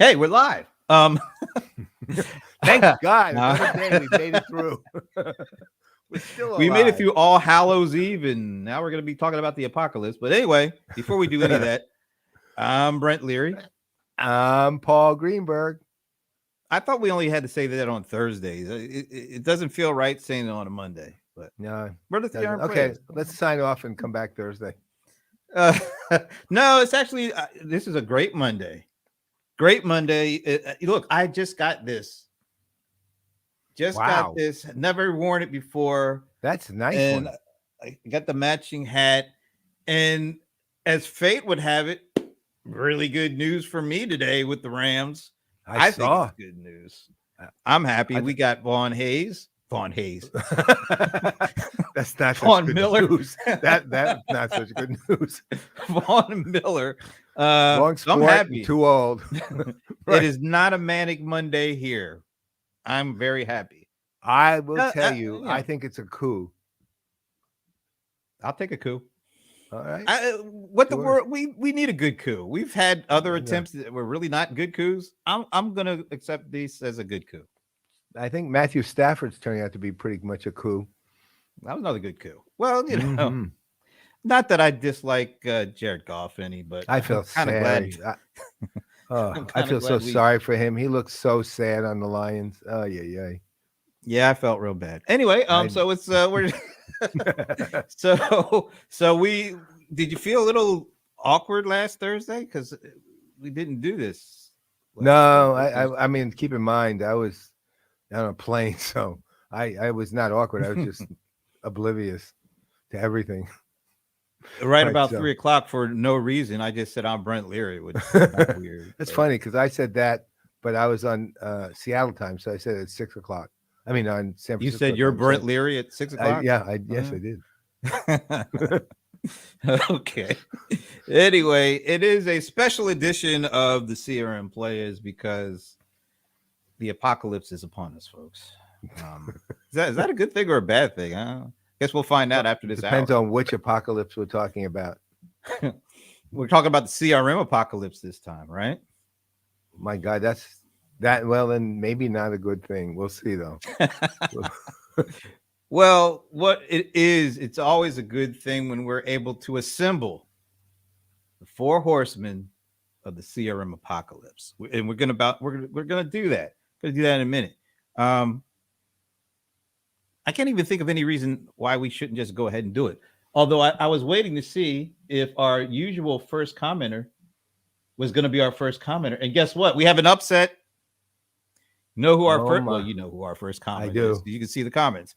Hey, we're live. Thank God. No. Another day we made it through. We're still alive. We made it through All Hallows Eve, and now we're going to be talking about the apocalypse. But anyway, before we do any of that, I'm Brent Leary. I'm Paul Greenberg. I thought we only had to say that on Thursdays. It doesn't feel right saying it on a Monday. But No, we're the CRM okay. Playaz. Let's sign off and come back Thursday. No, it's actually this is a great Monday. Great Monday. Look, I just got this. Got this. Never worn it before. That's a nice and one. I got the matching hat. And as fate would have it, really good news for me today with the Rams. I think it's good news. I'm happy. We got Vaughn Hayes. That's not Vaughn good Miller. News. That's not such good news. Vaughn Miller. Long sport, I'm happy. Too old. Right. It is not a manic Monday here. I'm very happy. I will tell you, I think it's a coup. I'll take a coup. All right. The world? We need a good coup. We've had other attempts that were really not good coups. I'm gonna accept this as a good coup. I think Matthew Stafford's turning out to be pretty much a coup. That was another good coup. Well, you know, not that I dislike Jared Goff any, but I feel kind of glad. I feel so sorry for him. He looks so sad on the Lions. Oh yeah. Yeah, I felt real bad. Anyway, so it's we're so we did you feel a little awkward last Thursday because we didn't do this? No, I mean, keep in mind I was on a plane, so I was not awkward. I was just oblivious to everything. Right about 3 o'clock for no reason. I just said I'm Brent Leary, which is weird. That's funny because I said that, but I was on Seattle time, so I said it's 6 o'clock. I mean, on San Francisco. You said you're Brent Leary at 6 o'clock? Yes, I did. Okay. Anyway, it is a special edition of the CRM Playaz because the apocalypse is upon us, folks. Is that a good thing or a bad thing? I guess we'll find out after this. Depends on which apocalypse we're talking about. We're talking about the CRM apocalypse this time, right? My God, well, then maybe not a good thing. We'll see, though. Well, what it is, it's always a good thing when we're able to assemble the Four Horsemen of the CRM Apocalypse, and we're gonna do that. We're gonna do that in a minute. I can't even think of any reason why we shouldn't just go ahead and do it. Although I was waiting to see if our usual first commenter was going to be our first commenter, and guess what? We have an upset. Know who our first? Well, you know who our first commenter is. You can see the comments.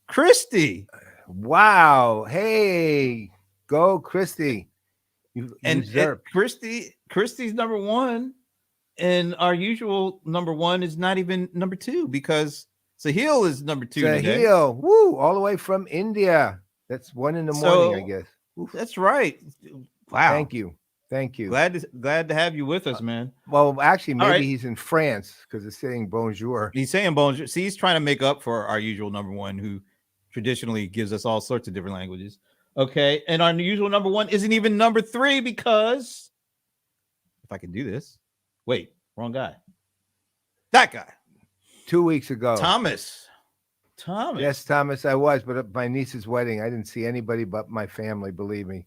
Christy. Wow. Hey, go Christy. And Christy's number one, and our usual number one is not even number two because Sahil is number two today. Sahil, woo, all the way from India. That's 1 in the morning, I guess. That's right. Wow. Thank you. Glad to have you with us, man. Well, actually, maybe he's in France because it's saying bonjour. He's saying bonjour. See, he's trying to make up for our usual number one, who traditionally gives us all sorts of different languages. Okay, and our usual number one isn't even number 3 because if I can do this, wait, wrong guy. That guy. 2 weeks ago, Thomas. Yes, Thomas, I was, but at my niece's wedding, I didn't see anybody but my family. Believe me.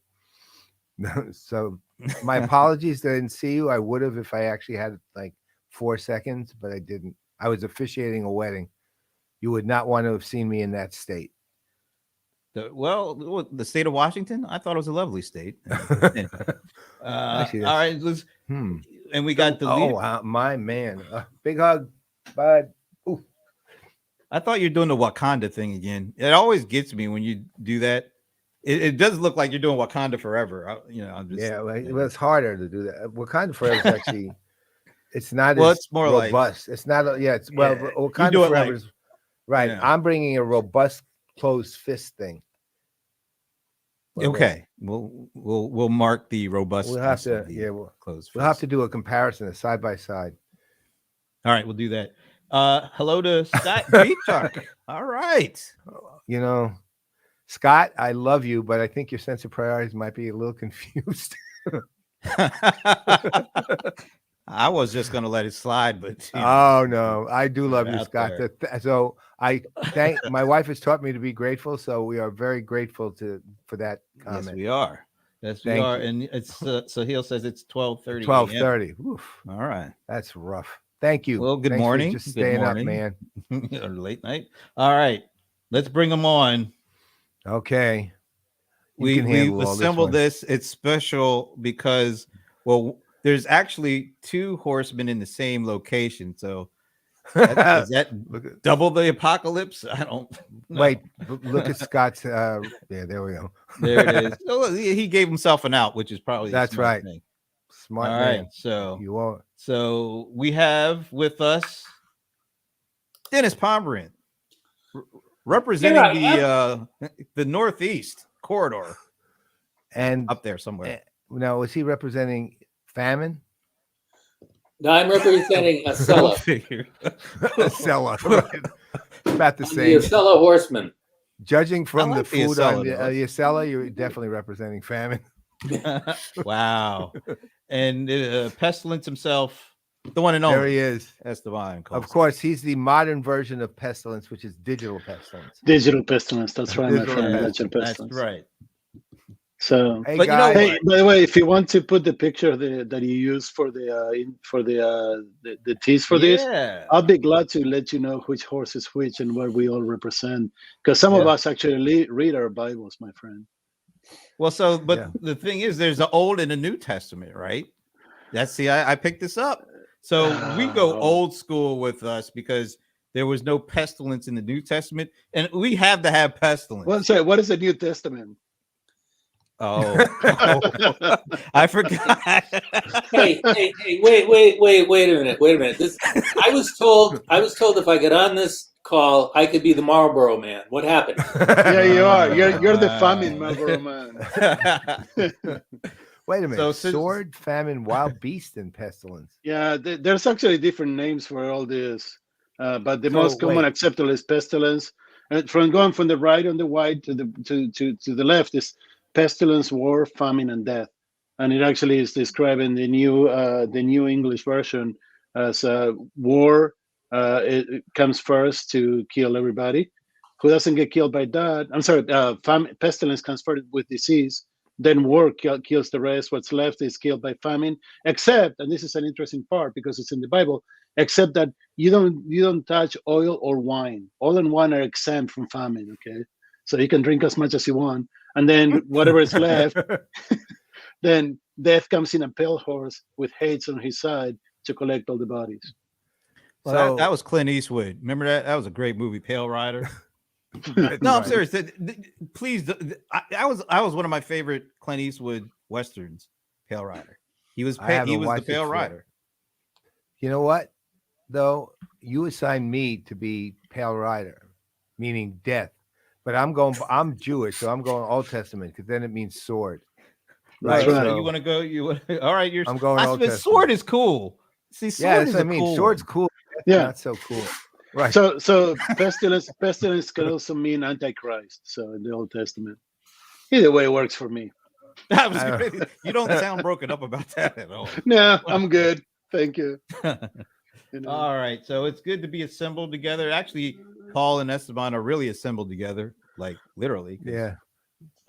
So my apologies that I didn't see you. I would have if I actually had like 4 seconds, but I didn't. I was officiating a wedding. You would not want to have seen me in that state. The state of Washington, I thought it was a lovely state. Actually, all right, and we got the my man, big hug, bud. Ooh. I thought you're doing the Wakanda thing again. It always gets me when you do that. It does look like you're doing Wakanda forever. It's harder to do that. Wakanda forever is actually, it's not. Well, as it's more robust. It's not. Wakanda forever is right. Yeah. I'm bringing a robust closed fist thing. Okay, we'll mark the robust. We'll have to. Closed. We'll have to do a comparison, a side by side. All right, we'll do that. Hello to Scott Beachuk. All right. You know, Scott, I love you, but I think your sense of priorities might be a little confused. I I was just going to let it slide, but Oh no, I do love you, out Scott. there. So I thank my wife has taught me to be grateful. So we are very grateful for that Yes, comment. we are. Yes, we Thank are. you. And it's Sahil says it's 12:30 a.m. 12:30. All right. That's rough. Thank you. Well, good Thanks for morning. just Good staying up, morning. man. Or late night. All right. Let's bring them on. Okay. You We can handle all assembled this. this. It's special because, well, there's actually 2 horsemen in the same location. So is that double the apocalypse? I don't know. Wait, look at Scott's. Yeah, there we go. There it is. So he gave himself an out, which is probably That's right. Thing. Smart All man. right. So you are. So we have with us Denis Pombriant, representing the Northeast corridor, and up there somewhere. Now, was he representing famine? No, I'm representing Acela. Acela, right. About the same. The Acela Horseman. Judging from like the food Acela, on the Acela, you're definitely representing famine. Wow. And Pestilence himself, the one and only. There he is. Esteban. Of course, he's the modern version of Pestilence, which is digital Pestilence. Digital Pestilence. That's right, my friend. Digital Pestilence. That's right. So, hey, but guys, hey, by the way, if you want to put the picture that you use for the tease for this, I'll be glad to let you know which horse is which and what we all represent. Because some of us actually read our Bibles, my friend. Well, the thing is, there's the Old and the New Testament, right? I picked this up. So we go old school with us because there was no pestilence in the New Testament, and we have to have pestilence. Well, sorry, what is the New Testament? Oh, I forgot. Hey, wait a minute. I was told if I get on this call, I could be the Marlboro Man. What happened? Yeah, you are. You're the famine Marlboro Man. Wait a minute. Sword, famine, wild beast, and pestilence. Yeah, there's actually different names for all this, but the most common acceptable is pestilence. And going from the right on the white to the left is pestilence, war, famine, and death. And it actually is described in the new English version as war. It comes first to kill everybody. Who doesn't get killed by that? I'm sorry. Pestilence comes first with disease. Then war kills the rest. What's left is killed by famine. Except, and this is an interesting part because it's in the Bible. Except that you don't touch oil or wine. Oil and wine are exempt from famine. Okay, so you can drink as much as you want. And then whatever is left, then death comes in a pale horse with Hades on his side to collect all the bodies. Well, that was Clint Eastwood. Remember that? That was a great movie, Pale Rider. No, I'm serious. Please, I was one of my favorite Clint Eastwood westerns, Pale Rider. He was the Pale Rider. You know what? Though you assigned me to be Pale Rider, meaning death. But I'm Jewish, so I'm going Old Testament because then it means sword. Right. So you want to go? All right. I'm going Old Testament. Sword is cool. See, sword is cool. Sword's cool. Yeah, not so cool. Right. So pestilence can also mean Antichrist. So in the Old Testament, either way works for me. You don't sound broken up about that at all. No, I'm good. Thank you. All right. So it's good to be assembled together. Actually, Paul and Esteban are really assembled together, like literally. Yeah.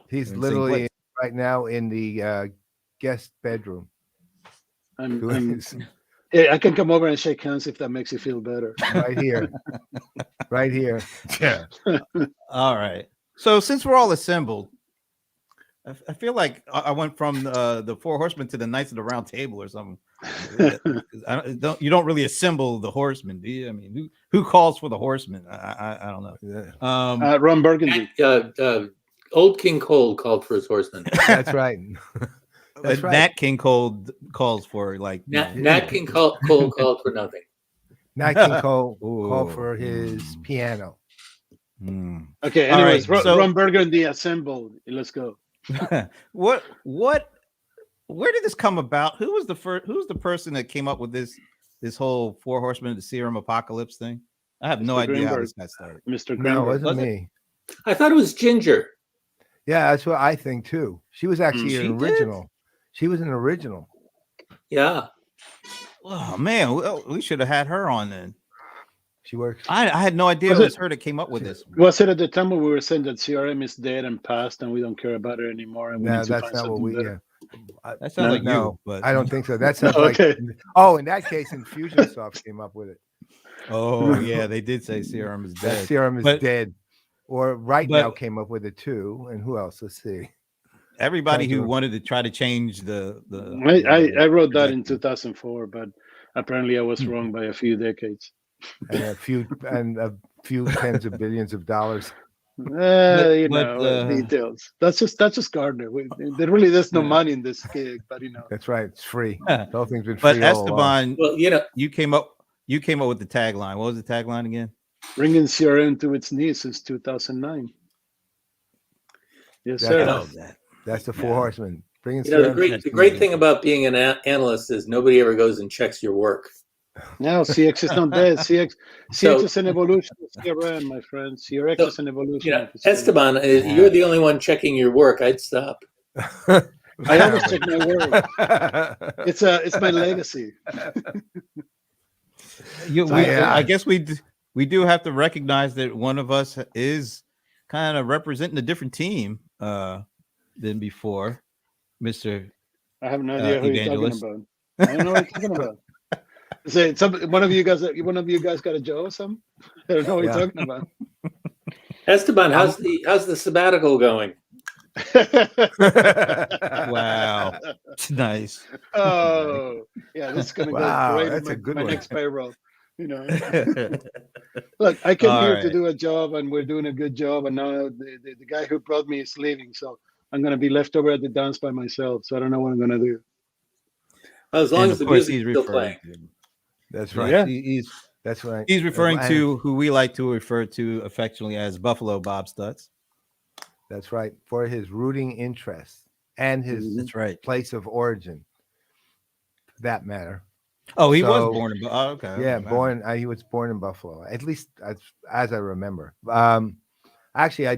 He's literally right now in the guest bedroom. I can come over and shake hands if that makes you feel better. Right here. Right here. Yeah. All right. So since we're all assembled, I feel like I went from the Four Horsemen to the Knights of the Round Table or something. You don't really assemble the horsemen, do you? I mean, who calls for the horsemen? I don't know. Ron Burgundy. Old King Cole called for his horsemen. That's right. That's right. Nat King Cole calls for Nat King Cole called for nothing. Nat King Cole called for his piano. Okay. Anyways, right, Ron Burgundy assembled. Let's go. Where did this come about? Who was the person that came up with this whole Four Horsemen of the CRM Apocalypse thing? I have no idea how this got started. Mr. No, it wasn't me. I thought it was Ginger. Yeah, that's what I think too. She was actually an original. She was an original. Yeah. Oh man, we should have had her on then. She works. I had no idea it was her that came up with this. Was it at the time when we were saying that CRM is dead and past and we don't care about it anymore and we No, need to that's find not what something we. better? That sounds like No, you, but I don't think so. That sounds Okay. like. Oh, in that case, Infusionsoft came up with it. Oh yeah, they did say CRM is That dead. CRM is But- dead. Or but- now came up with it too. And who else? Let's see. Everybody Trying who to- wanted to try to change the I wrote that in 2004, but apparently I was wrong by a few decades. And a few tens of billions of dollars. Details. That's just Gardner. There really there's no money in this gig, but That's right. It's free. The whole thing's been But free all along. Esteban, Well, you came up with the tagline. What was the tagline again? bringing CRM to its knees since 2009. Yes, That's sir. us. That's the Four Horsemen. Bringing the CRM. great thing about being an analyst is nobody ever goes and checks your work. No, CX is not dead. CX So- is an evolution of CRM, my friend. CRX is an evolution. You know, of the CRM. Esteban, you're the only one checking your work. I'd stop. I always check my work. It's my legacy. I guess we do have to recognize that one of us is kind of representing a different team than before, Mr. I have no idea who you're talking Evangelist. about. I don't know what you're talking about. Say one of you guys got a job or something? I don't know what you're talking about. Esteban, how's the sabbatical going? Wow, nice. Oh, yeah, this is gonna Wow, go great. that's on a good my one. next payroll. Look, I came All here right. to do a job, and we're doing a good job. And now the guy who brought me is leaving, so I'm gonna be left over at the dance by myself. So I don't know what I'm gonna do. As long And as of the course, music's he's still referring. playing. That's right. Yeah. That's right. He's referring And- to who we like to refer to affectionately as Buffalo Bob Stutz. That's right. For his rooting interest and his That's right. place of origin, for that matter. Oh, he So- was born in. Oh, okay. Yeah, Wow. he was born in Buffalo, at least as I remember. Actually, I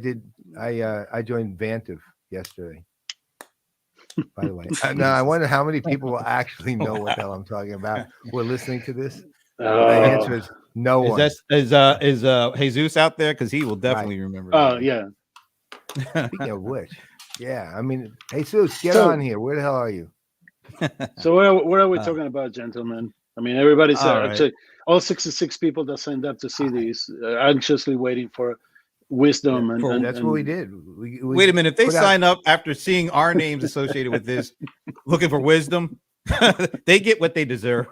joined Vantive yesterday. By the way, now I wonder how many people will actually know what the hell I'm talking about. We're listening to this. The answer is no one. Is Jesus out there? Because he will definitely remember. Oh that. yeah. Speaking of which, yeah, I mean, Jesus, get So- on here. Where the hell are you? So what are we talking about, gentlemen? I mean, everybody's All right. actually all 66 people that signed up to see these anxiously waiting for wisdom and That's what we did. We Wait a minute. If they put out- sign up after seeing our names associated with this, looking for wisdom, they get what they deserve.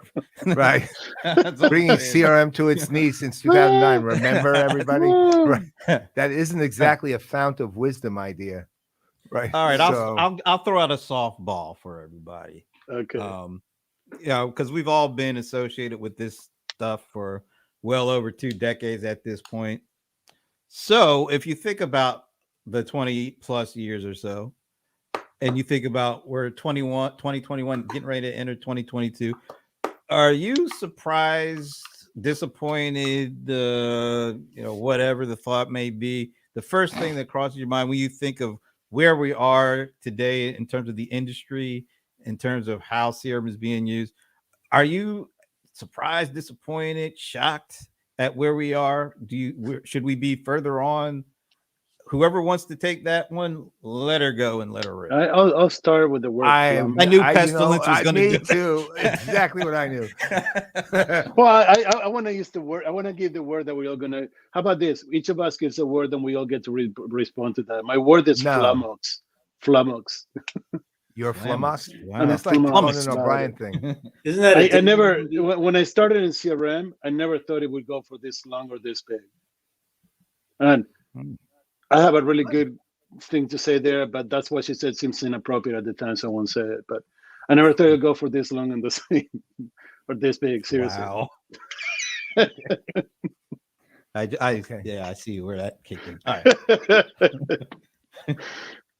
right, That's all bringing I'm saying. CRM to its knees since 2009. Remember, everybody? Right. That isn't exactly a fount of wisdom idea, right? All right, So- I'll throw out a softball for everybody. Okay. Because we've all been associated with this stuff for well over 2 decades at this point. So if you think about the 20 plus years or so, and you think about we're 2021, getting ready to enter 2022, are you surprised, disappointed, whatever the thought may be? The first thing that crosses your mind when you think of where we are today in terms of the industry, in terms of how CRM is being used, are you surprised, disappointed, shocked at where we are? Should we be further on? Whoever wants to take that one, let her go and let her rip. I'll start with the word. I knew Pestilence was gonna me do it. too. Exactly what I knew. Well, I want to use the word. I want to give the word that we're all gonna. How about this? Each of us gives a word, and we all get to respond to that. My word is No. flummox. Flummox. You're Flummox. flummoxed. Wow. That's like the Flummox. Conan O'Brien thing. Isn't that? I never. When I started in CRM, I never thought it would go for this long or this big. And I have a really good thing to say there, but that's what she said seems inappropriate at the time, so I won't say it. But I never thought it would go for this long and this or this big. Seriously. Wow. Okay. Yeah, I see where that kicked in. All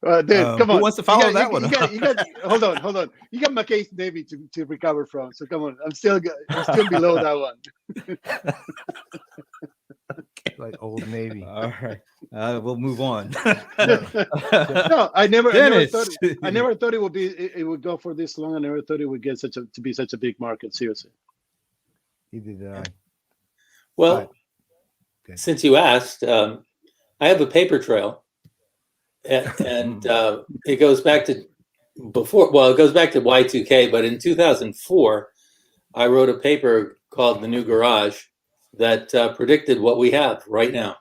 right. Dude, come Who on. wants to follow You that got- one? You got, hold on. You got McKay's Navy to recover from. So come on. I'm still below that one. Like Old Navy. All right. We'll move on. No, I never Dennis. thought it would be. It would go for this long. I never thought it would get to be such a big market. Seriously. Neither did I. Well, Good. since you asked, I have a paper trail, and it goes back to before. Well, it goes back to Y2K, but in 2004, I wrote a paper called "The New Garage" that predicted what we have right now.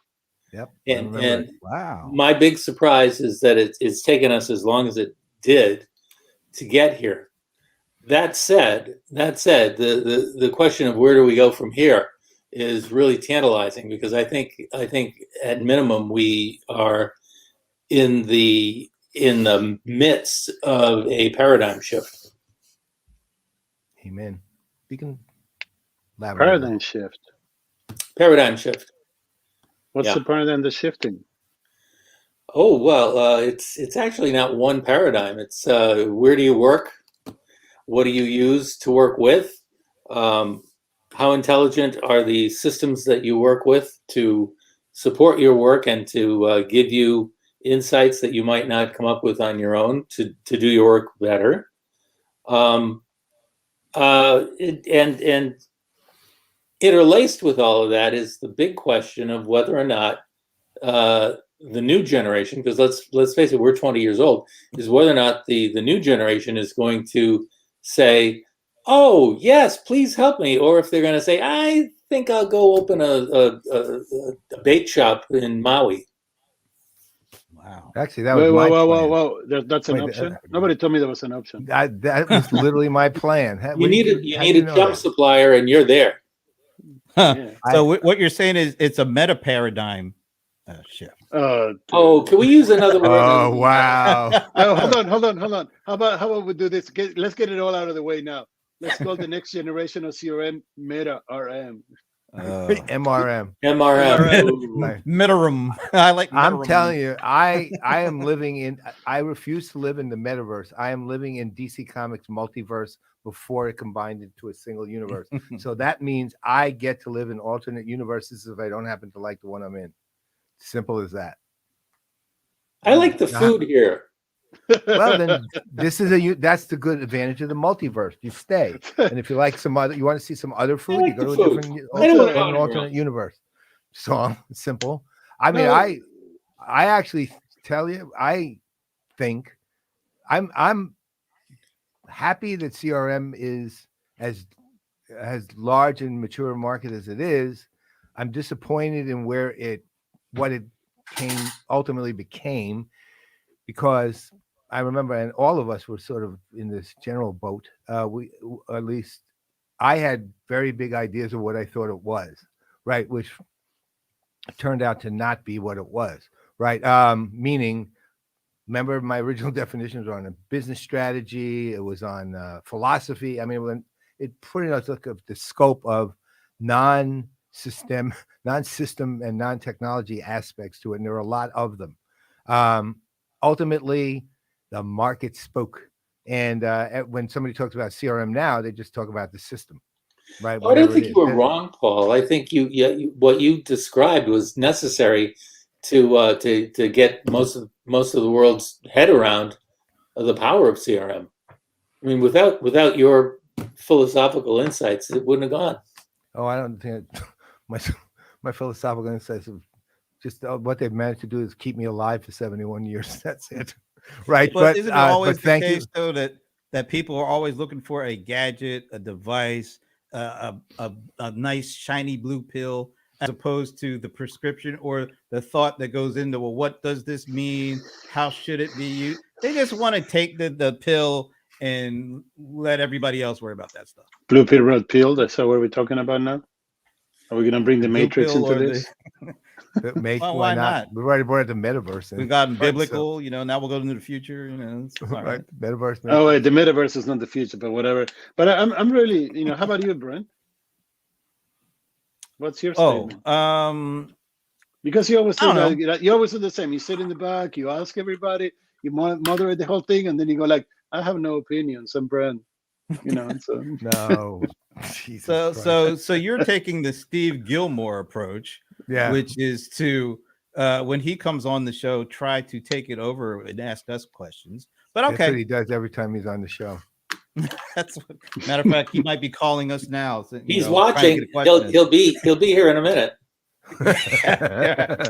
Yep. And wow. my big surprise is that it's taken us as long as it did to get here. That said, the question of where do we go from here is really tantalizing, because I think at minimum we are in the midst of a paradigm shift. Amen. You can elaborate. Paradigm shift. Paradigm shift. What's Yeah. the paradigm that's shifting? Oh well, it's actually not one paradigm. It's where do you work? What do you use to work with? How intelligent are the systems that you work with to support your work and to give you insights that you might not come up with on your own to do your work better? And interlaced with all of that is the big question of whether or not the new generation, because let's face it, we're 20 years old, is whether or not the new generation is going to say, "Oh yes, please help me," or if they're going to say, "I think I'll go open a bait shop in Maui." Wow. Actually, that was Whoa. That's an option? Nobody told me there was an option. That was literally my plan. You need a jump supplier, and you're there. Yeah. So what you're saying is it's a meta paradigm shift. Can we use another word? Oh wow! Hold on. How about we do this? Let's get it all out of the way now. Let's call the next generation of CRM Meta RM. MRM. Metarum. I like. I'm telling you, I am living in. I refuse to live in the metaverse. I am living in DC Comics multiverse before it combined into a single universe. So that means I get to live in alternate universes if I don't happen to like the one I'm in. Simple as that. I like the food here. Well, then this is that's the good advantage of the multiverse. You stay, and if you like some other, you want to see some other food, you go to a different alternate universe. So simple. I mean, I actually tell you, I think I'm happy that CRM is as large and mature a market as it is. I'm disappointed in what it ultimately became, because I remember, and all of us were sort of in this general boat. At least I had very big ideas of what I thought it was, right? Which turned out to not be what it was, right? Meaning, remember my original definitions were on a business strategy. It was on philosophy. I mean, when it pretty much looked at the scope of non-system and non-technology aspects to it, and there are a lot of them. Ultimately, the market spoke, and when somebody talks about CRM now, they just talk about the system, right? I don't think you were wrong, Paul. I think what you described was necessary to get most of the world's head around the power of CRM. I mean, without your philosophical insights, it wouldn't have gone. Oh, I don't think my philosophical insights of just what they've managed to do is keep me alive for 71 years. That's it. Right. But isn't it always the case, though, that people are always looking for a gadget, a device, a nice shiny blue pill, as opposed to the prescription or the thought that goes into, well, what does this mean? How should it be used? They just want to take the pill and let everybody else worry about that stuff. Blue pill, red pill. That's what we're talking about now. Are we going to bring the Matrix into this? Well, why not? We've already brought the metaverse. We've gotten biblical, now we'll go into the future. It's right. Metaverse. Oh, wait, the metaverse is not the future, but whatever. But I'm really, how about you, Brent? What's your statement? Because you always you always do the same. You sit in the back, you ask everybody, you moderate the whole thing, and then you go like, "I have no opinions." I'm Brent. So no. So you're taking the Steve Gilmore approach, which is to when he comes on the show, try to take it over and ask us questions. But okay, that's what he does every time he's on the show. That's what, matter of fact, he might be calling us now. So, He's trying to watching. get a question in. He'll be here in a minute. Yeah.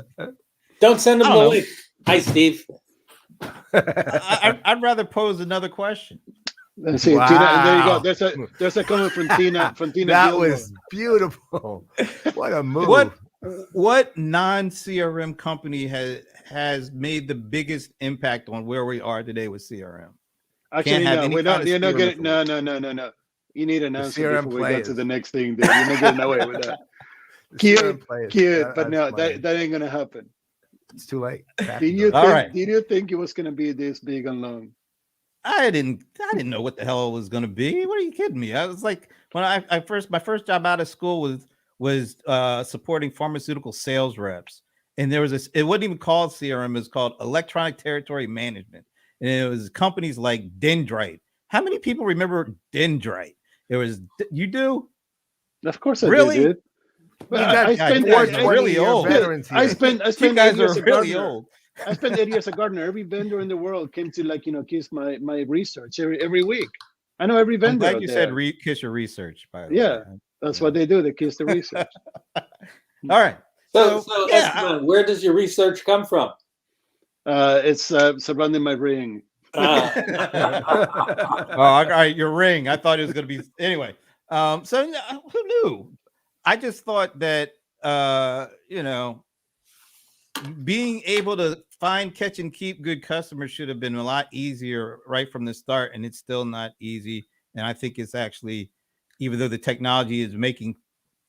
Don't send him I the don't know. link. Hi, Steve. I'd rather pose another question. Let's see, Wow. Tina. There you go. There's a comment from Tina. From Tina. That Gilmore. was beautiful. What a move. What non-CRM company has made the biggest impact on where we are today with CRM? Actually, have no, any we're kind not. of You're not CRM getting. No. You need an answer CRM before we get to Playaz. the next thing. You're not getting away with that. CRM Playaz. Cute, but That's no, funny. that ain't gonna happen. It's too late. Did you All right. think it was gonna be this big and long? I didn't know what the hell it was going to be. What are you kidding me? I was like, when my first job out of school was supporting pharmaceutical sales reps, and there was it wasn't even called CRM, it was called electronic territory management, and it was companies like Dendrite. How many people remember Dendrite? It was you do Of course I really. did. You Well, got I spent you guys are really old. veterans here. I spent You 8 guys years are at really Gartner. old. I spent 8 years at Gartner. Every vendor in the world came to kiss my research every week. I know every I'm vendor. glad out you there. said kiss your research. By the Yeah. way. That's what they do. They kiss the research. All right. So yeah, Esteban, where does your research come from? It's surrounding my ring. Ah. Oh, all right, your ring. I thought it was going to be anyway. So who knew? I just thought that being able to find, catch, and keep good customers should have been a lot easier right from the start, and it's still not easy. And I think it's actually, even though the technology is making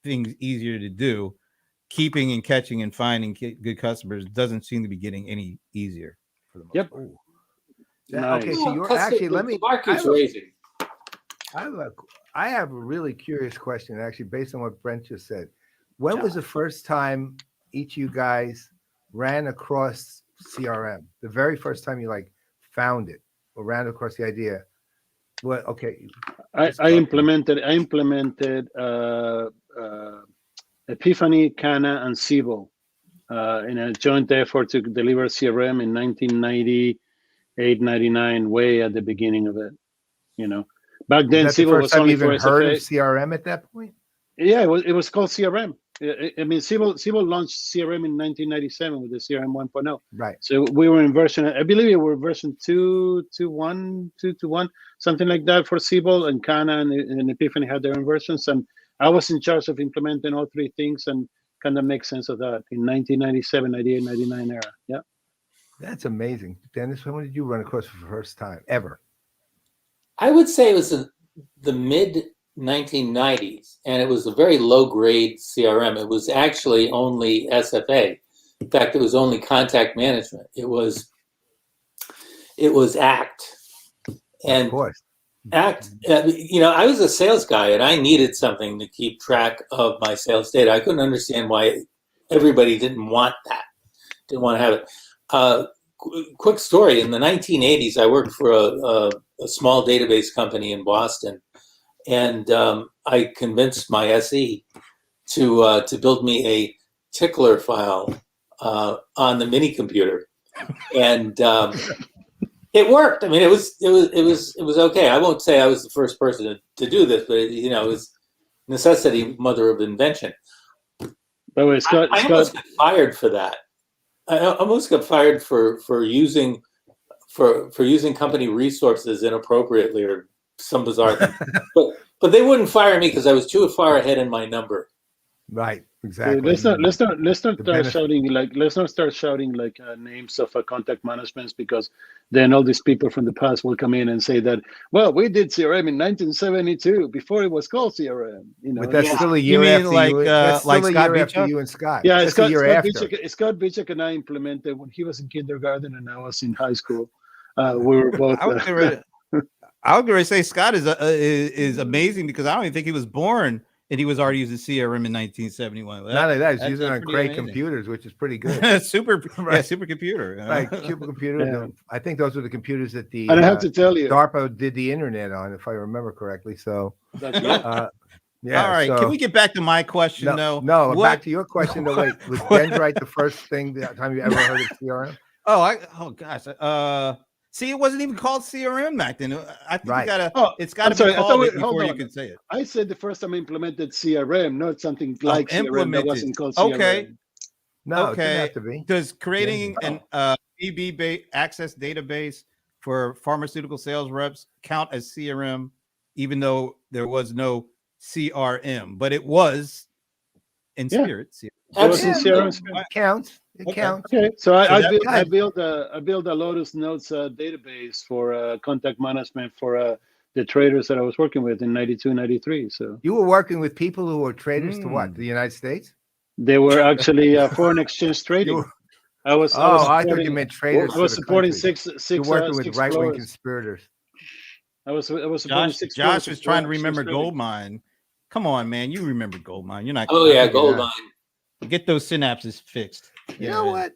things easier to do, keeping and catching and finding good customers doesn't seem to be getting any easier for the most Yep. part. Nice. Okay, so you're actually the bar keeps raising. I have a really curious question, actually, based on what Brent just said. When was the first time each of you guys ran across CRM? The very first time you found it or ran across the idea? Well, okay. I implemented Epiphany, Cana, and Siebel in a joint effort to deliver CRM in 1998, 99, way at the beginning of it. Back then, Was that the Siebel first was time only you even for heard of SFA. CRM at that point? Yeah, it was called CRM. I mean, Siebel launched CRM in 1997 with the CRM 1.0. Right. So we were in version, I believe we were version 2.1, something like that for Siebel, and Cana and Epiphany had their own versions. And I was in charge of implementing all three things and kind of make sense of that in 1997, 98, 99 era. Yeah. That's amazing. Dennis, when did you run across for the first time ever? I would say it was in the mid 1990s, and it was a very low grade CRM. It was actually only SFA. In fact, it was only contact management. It was ACT. And Of course. ACT, I was a sales guy, and I needed something to keep track of my sales data. I couldn't understand why everybody didn't want that, didn't want to have it. Quick story, in the 1980s, I worked for a small database company in Boston, and I convinced my SE to build me a tickler file on the mini computer, and it worked. I mean, it was okay. I won't say I was the first person to do this, but it was necessity, mother of invention. By the way, Scott, I almost got fired for that. I almost got fired for using company resources inappropriately or some bizarre thing. But they wouldn't fire me because I was too far ahead in my number. Right. Exactly. Let's not start shouting names of contact managements, because then all these people from the past will come in and say that, well, we did CRM in 1972 before it was called CRM. But that's still a You year mean after like, you. That's still like a Scott year after Beachuk? you and Scott. Yeah, That's a year after. Scott Beachuk and I implemented when he was in kindergarten and I was in high school. We were both. I was going to say Scott is amazing, because I don't even think he was born and he was already using CRM in 1971. Not only that, he's that's using it on pretty Cray amazing. computers, which is pretty good. Supercomputer. Right, supercomputer. Yeah. I think those were the computers that the And I have to tell you, DARPA did the internet on, if I remember correctly. So, that's yeah. All right. So, Can we get back to my question, though? No, What- back to your question. Though, wait, was Dendrite the first thing the time you ever heard of CRM? Oh gosh. See, it wasn't even called CRM back then. I think Right. it's gotta I'm sorry, be called it hold before you on. can say it. I said the first time I implemented CRM, not something like CRM that Implemented. wasn't called Okay. CRM. No, it didn't Okay. have to be. Does creating Anything. an EB access database for pharmaceutical sales reps count as CRM, even though there was no CRM, but it was in Yeah. spirit. CRM. It was in Absolutely. CRM. Spirit. It counts. It Okay. counts. Okay, so So I that- built a Lotus Notes database for contact management for the traders that I was working with in 92, 93. So You were working with people who were traders to what? Mm. The United States? they were actually foreign exchange trading. were- I was I thought supporting, you meant traders. I was to the supporting country. six You're working with six right-wing floors. conspirators. I was supporting six Josh floors was of trying to foreign exchange remember trading. gold mine. Come on, man. You remember gold mine. You're not. Oh yeah, I figured gold that. mine. Get those synapses fixed. You know what?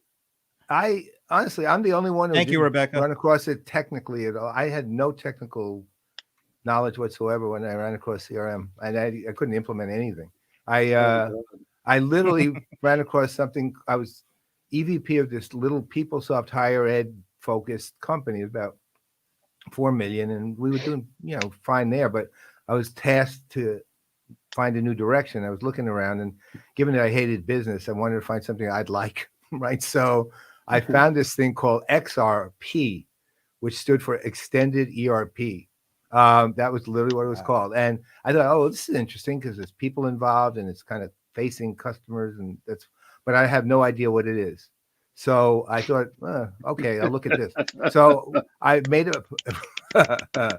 I honestly, I'm the only one who Thank you, didn't Rebecca. run across it technically at all. I had no technical knowledge whatsoever when I ran across CRM, and I couldn't implement anything. I literally ran across something. I was EVP of this little PeopleSoft higher ed focused company, about 4 million, and we were doing fine there. But I was tasked to find a new direction. I was looking around, and given that I hated business, I wanted to find something I'd like, right? So I found this thing called XRP, which stood for Extended ERP. That was literally what it was called. And I thought, oh, this is interesting because there's people involved and it's kind of facing customers, and but I have no idea what it is. So I thought, okay, I'll look at this. So I made it. I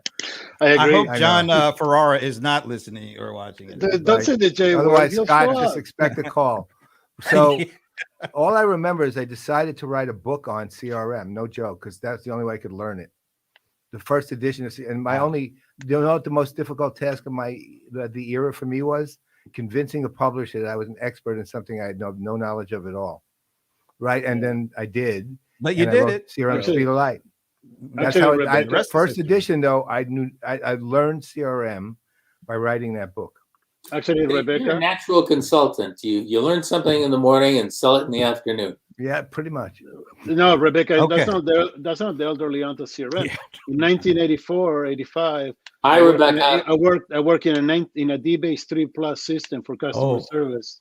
I agree. hope I John know. Ferrara is not listening or watching it. Don't say the J word. Otherwise, He'll Scott, show just up. expect a call. So all I remember is I decided to write a book on CRM. No joke, because that's the only way I could learn it. The first edition of CRM, and my only, you know what the most difficult task of the era for me was? Convincing a publisher that I was an expert in something I had no knowledge of at all. Right. And then I did. But you and I did wrote it. CRM Actually- Speed of Light. That's Actually, how Rebecca- rest is first history. edition though, I learned CRM by writing that book. Actually, You're a Rebecca, natural consultant. You learn something in the morning and sell it in the afternoon. Yeah, pretty much. no, Rebecca, Okay. that's not the elderly onto CRM. Yeah. In 1984 or 85, Hi, Rebecca. I work in a D-Base 3+ system for customer service.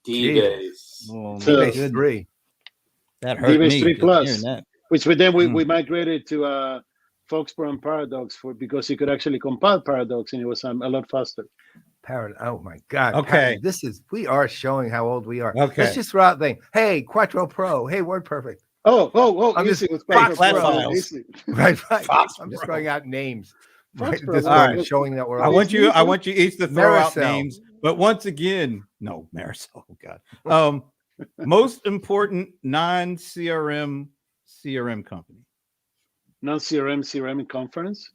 D-Base. Oh, So- my Base goodness. 3. That hurt D-Base me. 3 just Plus. hearing that. Which then we Mm. migrated to Foxborough Paradox because you could actually compile Paradox and it was a lot faster. Oh my God. Okay. We are showing how old we are. Okay. Let's just throw out thing. Hey, Quattro Pro. Hey, WordPerfect. Oh, I'm easy just- with Fox Quattro Pro, Files. easy. Right. Fox I'm just Pro. throwing out names. Fox Right. Pro, This all way, right. showing that we're I old. want you each to throw out Maricel. names, but once again, no, Marisol. Oh God. Most important non-CRM CRM company, Non-CRM compference.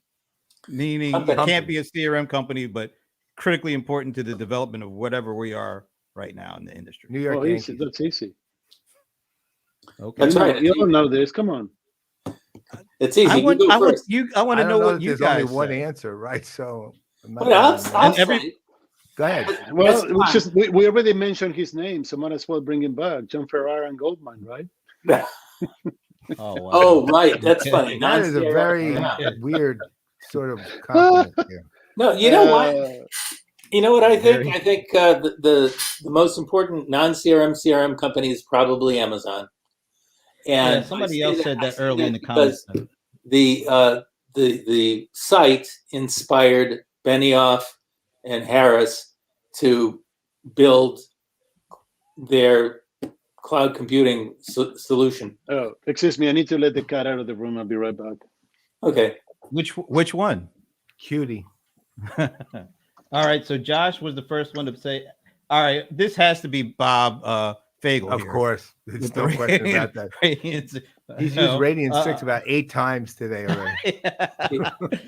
meaning Company. it can't be a CRM company, but critically important to the development of whatever we are right now in the industry. New York Oh, easy. Yankees. That's easy. Okay. That's right. You all know this. Come on. It's easy. I want you go first. to know what you there's guys only one say. answer, right? So I'm not But I'll, gonna- I'll And every- say, go ahead. Well, That's fine. we already mentioned his name, so might as well bring him back. John Ferrara and Goldmine, right? Oh, wow. Oh, right. That's Okay. funny. That is a Non-CRM. very Yeah. weird sort of compliment here. No, you know what? Uh, You know what I think? Very- I think the most important non-CRM CRM company is probably Amazon. And Yeah, somebody I say else said I that say early in the comments. because the site inspired Benioff and Harris to build their cloud computing solution. oh, excuse me. I need to let the cat out of the room. I'll be right back. Okay. Which one? Cutie. All right, so Josh was the first one to say, all right, this has to be Bob Fagel. Of here. course. There's With no the question about that. Radiance, He's you know, used Radiant 6 about 8 times today already.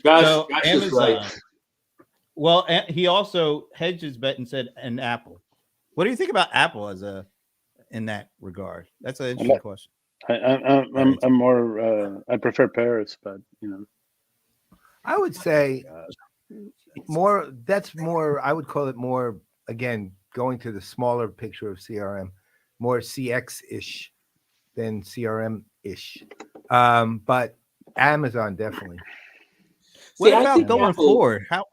Josh is right. Well, he also hedged his bet and said an Apple. What do you think about Apple in that regard? That's an interesting question. I'm more. I prefer Paris, but I would say that's more, I would call it more, again, going to the smaller picture of CRM, more CX-ish than CRM-ish. But Amazon definitely. What I about think going Apple, forward? How?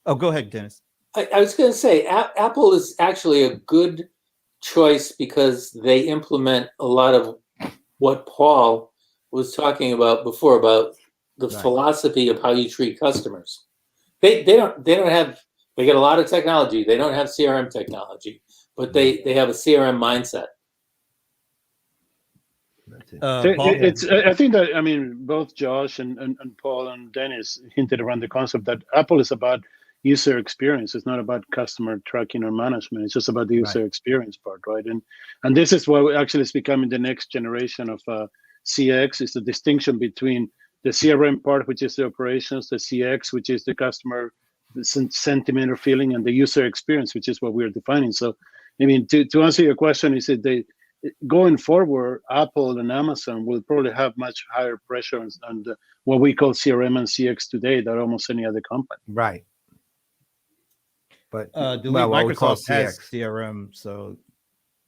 Oh, go ahead, Dennis. I was going to say, Apple is actually a good choice because they implement a lot of what Paul was talking about before, about the philosophy of how you treat customers. They don't have, they get a lot of technology. They don't have CRM technology, but they have a CRM mindset. That's it. Paul? I think that, I mean, both Josh and Paul and Dennis hinted around the concept that Apple is about user experience. It's not about customer tracking or management. It's just about the user experience part, right? And this is what actually is becoming the next generation of CX, is the distinction between the CRM part, which is the operations, the CX, which is the customer sentiment or feeling, and the user experience, which is what we're defining. So, I mean, to answer your question, is that going forward, Apple and Amazon will probably have much higher pressure on what we call CRM and CX today than almost any other company. Right. But Microsoft we call has CX. CRM, so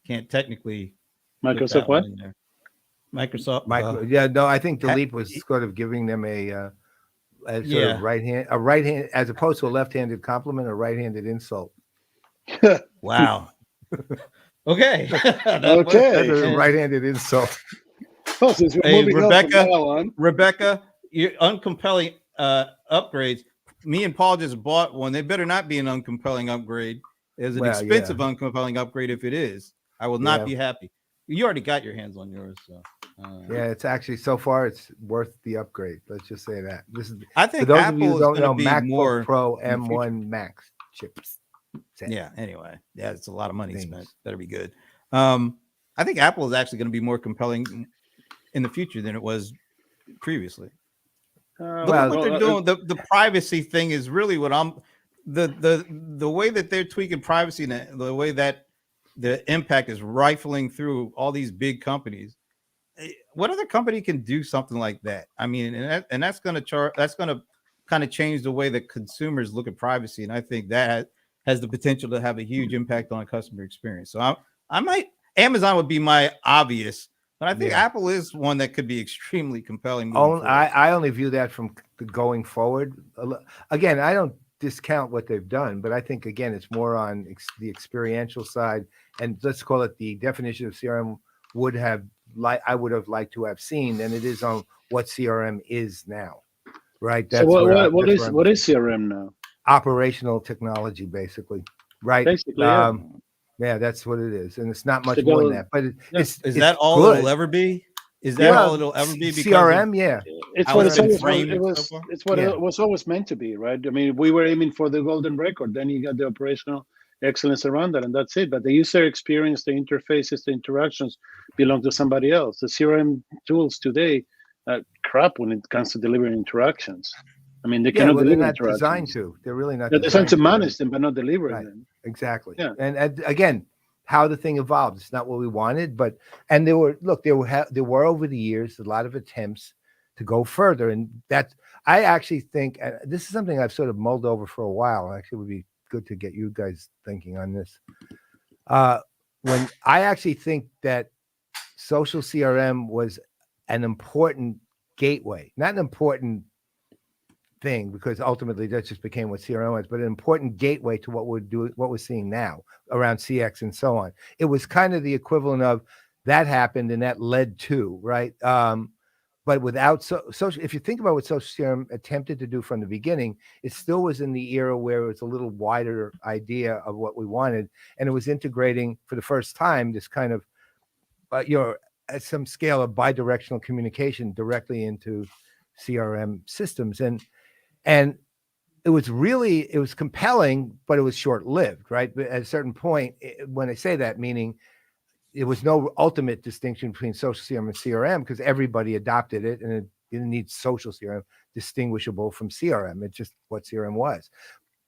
can't technically Microsoft what? in there. Microsoft. I think Delete was sort of giving them a sort of right hand, as opposed to a left-handed compliment, a right-handed insult. Wow. Okay. Okay. That's a right-handed insult. Oh, since we're moving Rebecca, your uncompelling upgrades. Me and Paul just bought one. They better not be an uncompelling upgrade. It's an expensive uncompelling upgrade. If it is, I will not be happy. You already got your hands on yours, so. It's actually, so far it's worth the upgrade. Let's just say that. This is, I think for those Apple of you who don't know, be MacBook more Pro M1 Max chips. Yeah. Anyway, it's a lot of money spent. Better be good. I think Apple is actually going to be more compelling in the future than it was previously. Look at what they're doing. The privacy thing is really what I'm. The way that they're tweaking privacy and the way that the impact is rifling through all these big companies. What other company can do something like that? I mean, and that's going to that's going to kind of change the way that consumers look at privacy, and I think that has the potential to have a huge impact on customer experience. So I might, Amazon would be my obvious, but I think Apple is one that could be extremely compelling. I only view that from going forward. Again, I don't discount what they've done, but I think, again, it's more on the experiential side, and let's call it the definition of CRM I would have liked to have seen than it is on what CRM is now, right? That's so what is CRM now? Operational technology, basically, right? Basically, that's what it is, and it's not much more than that. But is that all it'll ever be? Is that all it'll ever be? CRM, it's what it was always meant to be, right? I mean, we were aiming for the golden record. Then you got the operational excellence around that, and that's it. But the user experience, the interfaces, the interactions belong to somebody else. The CRM tools today crap when it comes to delivering interactions. I mean, they cannot deliver interactions. They're not designed to. They're really not. They're designed to manage them, but not delivering them. Exactly. Yeah. And again, how the thing evolved. It's not what we wanted, and there were over the years a lot of attempts to go further, and that I actually think this is something I've sort of mulled over for a while. Actually, it would be good to get you guys thinking on this. When I actually think that social CRM was an important gateway, not an important thing, because ultimately that just became what CRM was, but an important gateway to what we're seeing now around CX and so on. It was kind of the equivalent of that happened and that led to, right? But without social, if you think about what social CRM attempted to do from the beginning, it still was in the era where it was a little wider idea of what we wanted, and it was integrating for the first time this kind of, at some scale of bidirectional communication directly into CRM systems, and it was compelling, but it was short-lived, right? But at a certain point, when I say that, meaning there was no ultimate distinction between social CRM and CRM because everybody adopted it, and it didn't need social CRM distinguishable from CRM. It's just what CRM was.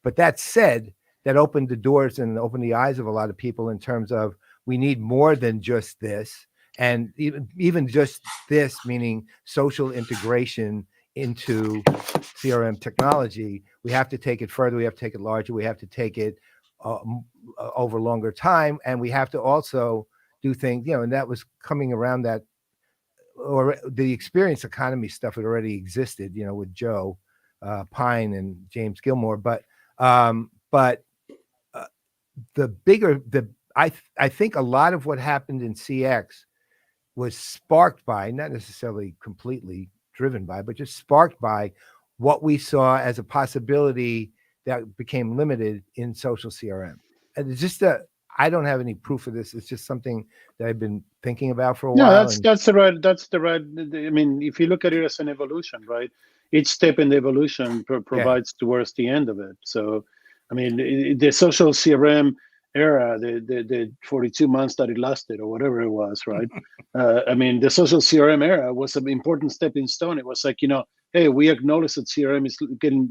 But that said, that opened the doors and opened the eyes of a lot of people in terms of we need more than just this, and even just this, meaning social integration into CRM technology. We have to take it further. We have to take it larger. We have to take it over longer time, and we have to also do things, and that was coming around that or the experience economy stuff had already existed, with Joe Pine and James Gilmore, but I think a lot of what happened in CX was sparked by, not necessarily completely driven by, but just sparked by what we saw as a possibility that became limited in social CRM. And it's just I don't have any proof of this. It's just something that I've been thinking about for a while. That's the right. I mean, if you look at it as an evolution, right? Each step in the evolution provides towards the end of it. So, I mean, the social CRM era, the 42 months that it lasted or whatever it was, right? I mean, the social CRM era was an important stepping stone. It was like, hey, we acknowledge that CRM is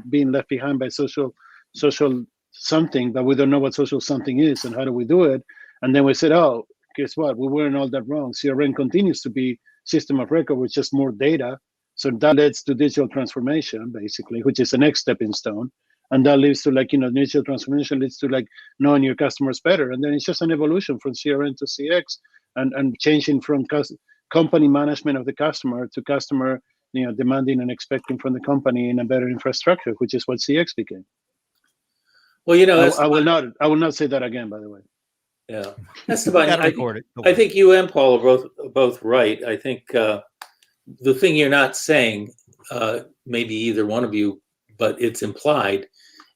being left behind by social something, but we don't know what social something is and how do we do it. And then we said, oh, guess what? We weren't all that wrong. CRM continues to be system of record with just more data. So that leads to digital transformation, basically, which is the next stepping stone. And that leads to digital transformation leads to knowing your customers better. And then it's just an evolution from CRM to CX and changing from company management of the customer to customer, demanding and expecting from the company in a better infrastructure, which is what CX became. Well, I will not say that again, by the way. Yeah, Esteban, I think you and Paul are both right. I think the thing you're not saying, maybe either one of you, but it's implied,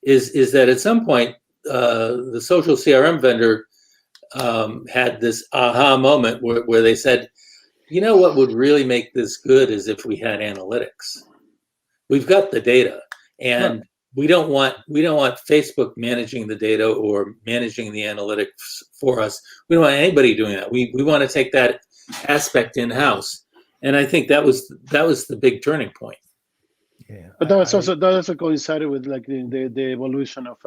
is that at some point the social CRM vendor had this aha moment where they said, what would really make this good is if we had analytics. We've got the data, and we don't want Facebook managing the data or managing the analytics for us. We don't want anybody doing that. We want to take that aspect in house, and I think that was the big turning point. Yeah, but that also coincided with the evolution of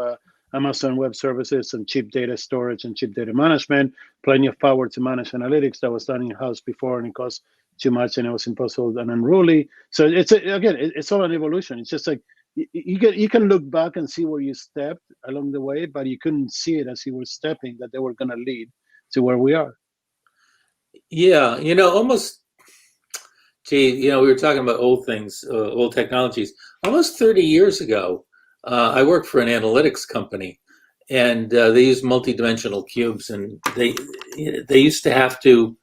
Amazon Web Services and cheap data storage and cheap data management. Plenty of power to manage analytics that was done in house before, and it cost too much, and it was impossible and unruly. So it's all an evolution. It's just like you can look back and see where you stepped along the way, but you couldn't see it as you were stepping that they were going to lead to where we are. Yeah, almost. Gee, we were talking about old things, old technologies. Almost 30 years ago, I worked for an analytics company, and they used multi-dimensional cubes, and they used to have to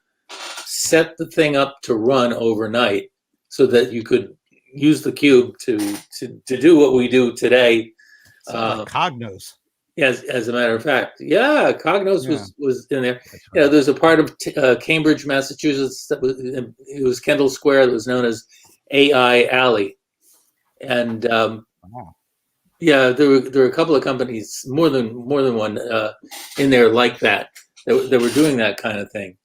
set the thing up to run overnight so that you could use the cube to do what we do today. Like Cognos. As a matter of fact, Cognos was in there. Right. There's a part of Cambridge, Massachusetts that it was Kendall Square that was known as AI Alley, and there were a couple of companies, more than one, in there like that were doing that kind of thing.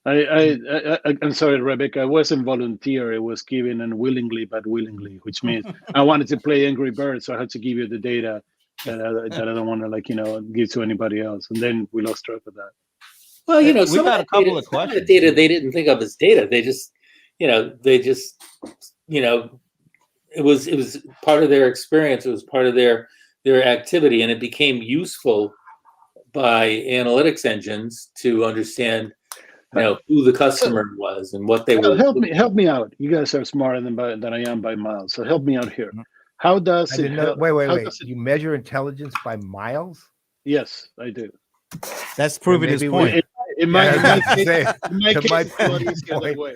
I'm sorry, Rebecca. I wasn't volunteer. It was given unwillingly, but willingly, which means I wanted to play Angry Birds, so I had to give you the data that I don't want to give to anybody else. And then we lost track of that. Well, we got a couple of questions. Some of the data they didn't think of as data. They just, it was part of their experience. It was part of their activity, and it became useful by analytics engines to understand who the customer was and what they were. Help me out. You guys are smarter than I am by miles. So help me out here. How does it help? Wait. You measure intelligence by miles? Yes, I do. That's proving his point. In my case, it's a lot easier that way.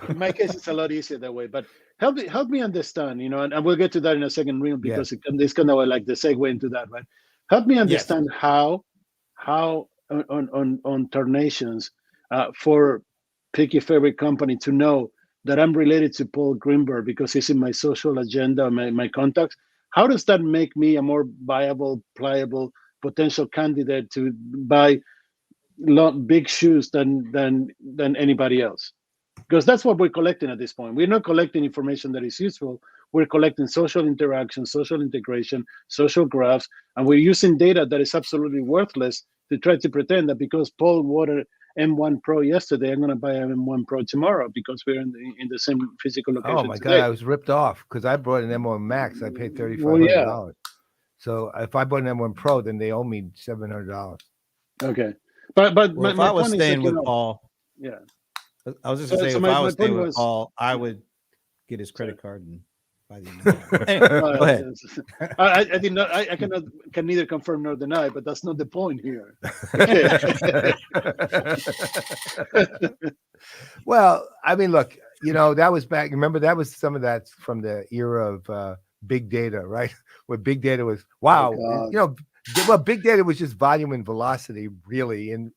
In my case, it's a lot easier that way. But help me understand, and we'll get to that in a second real because it's kind of like the segue into that, right? Help me understand how on ternations for pick your favorite company to know that I'm related to Paul Greenberg because he's in my social agenda, my contacts. How does that make me a more viable, pliable, potential candidate to buy big shoes than anybody else? Because that's what we're collecting at this point. We're not collecting information that is useful. We're collecting social interaction, social integration, social graphs, and we're using data that is absolutely worthless to try to pretend that because Paul bought M1 Pro yesterday, I'm going to buy an M1 Pro tomorrow because we're in the same physical location. Oh my God, I was ripped off because I bought an M1 Max. I paid $3,500. Well, yeah. So if I bought an M1 Pro, then they owe me $700. Okay, but if I was staying with Paul, I was just gonna say, if I was staying with Paul, I would get his credit card and buy the anyway, go ahead. I did not. I can neither confirm nor deny, but that's not the point here. Well, I mean, look, that was back. Remember, that was some of that from the era of big data, right? Where big data was, wow, well, big data was just volume and velocity, really. And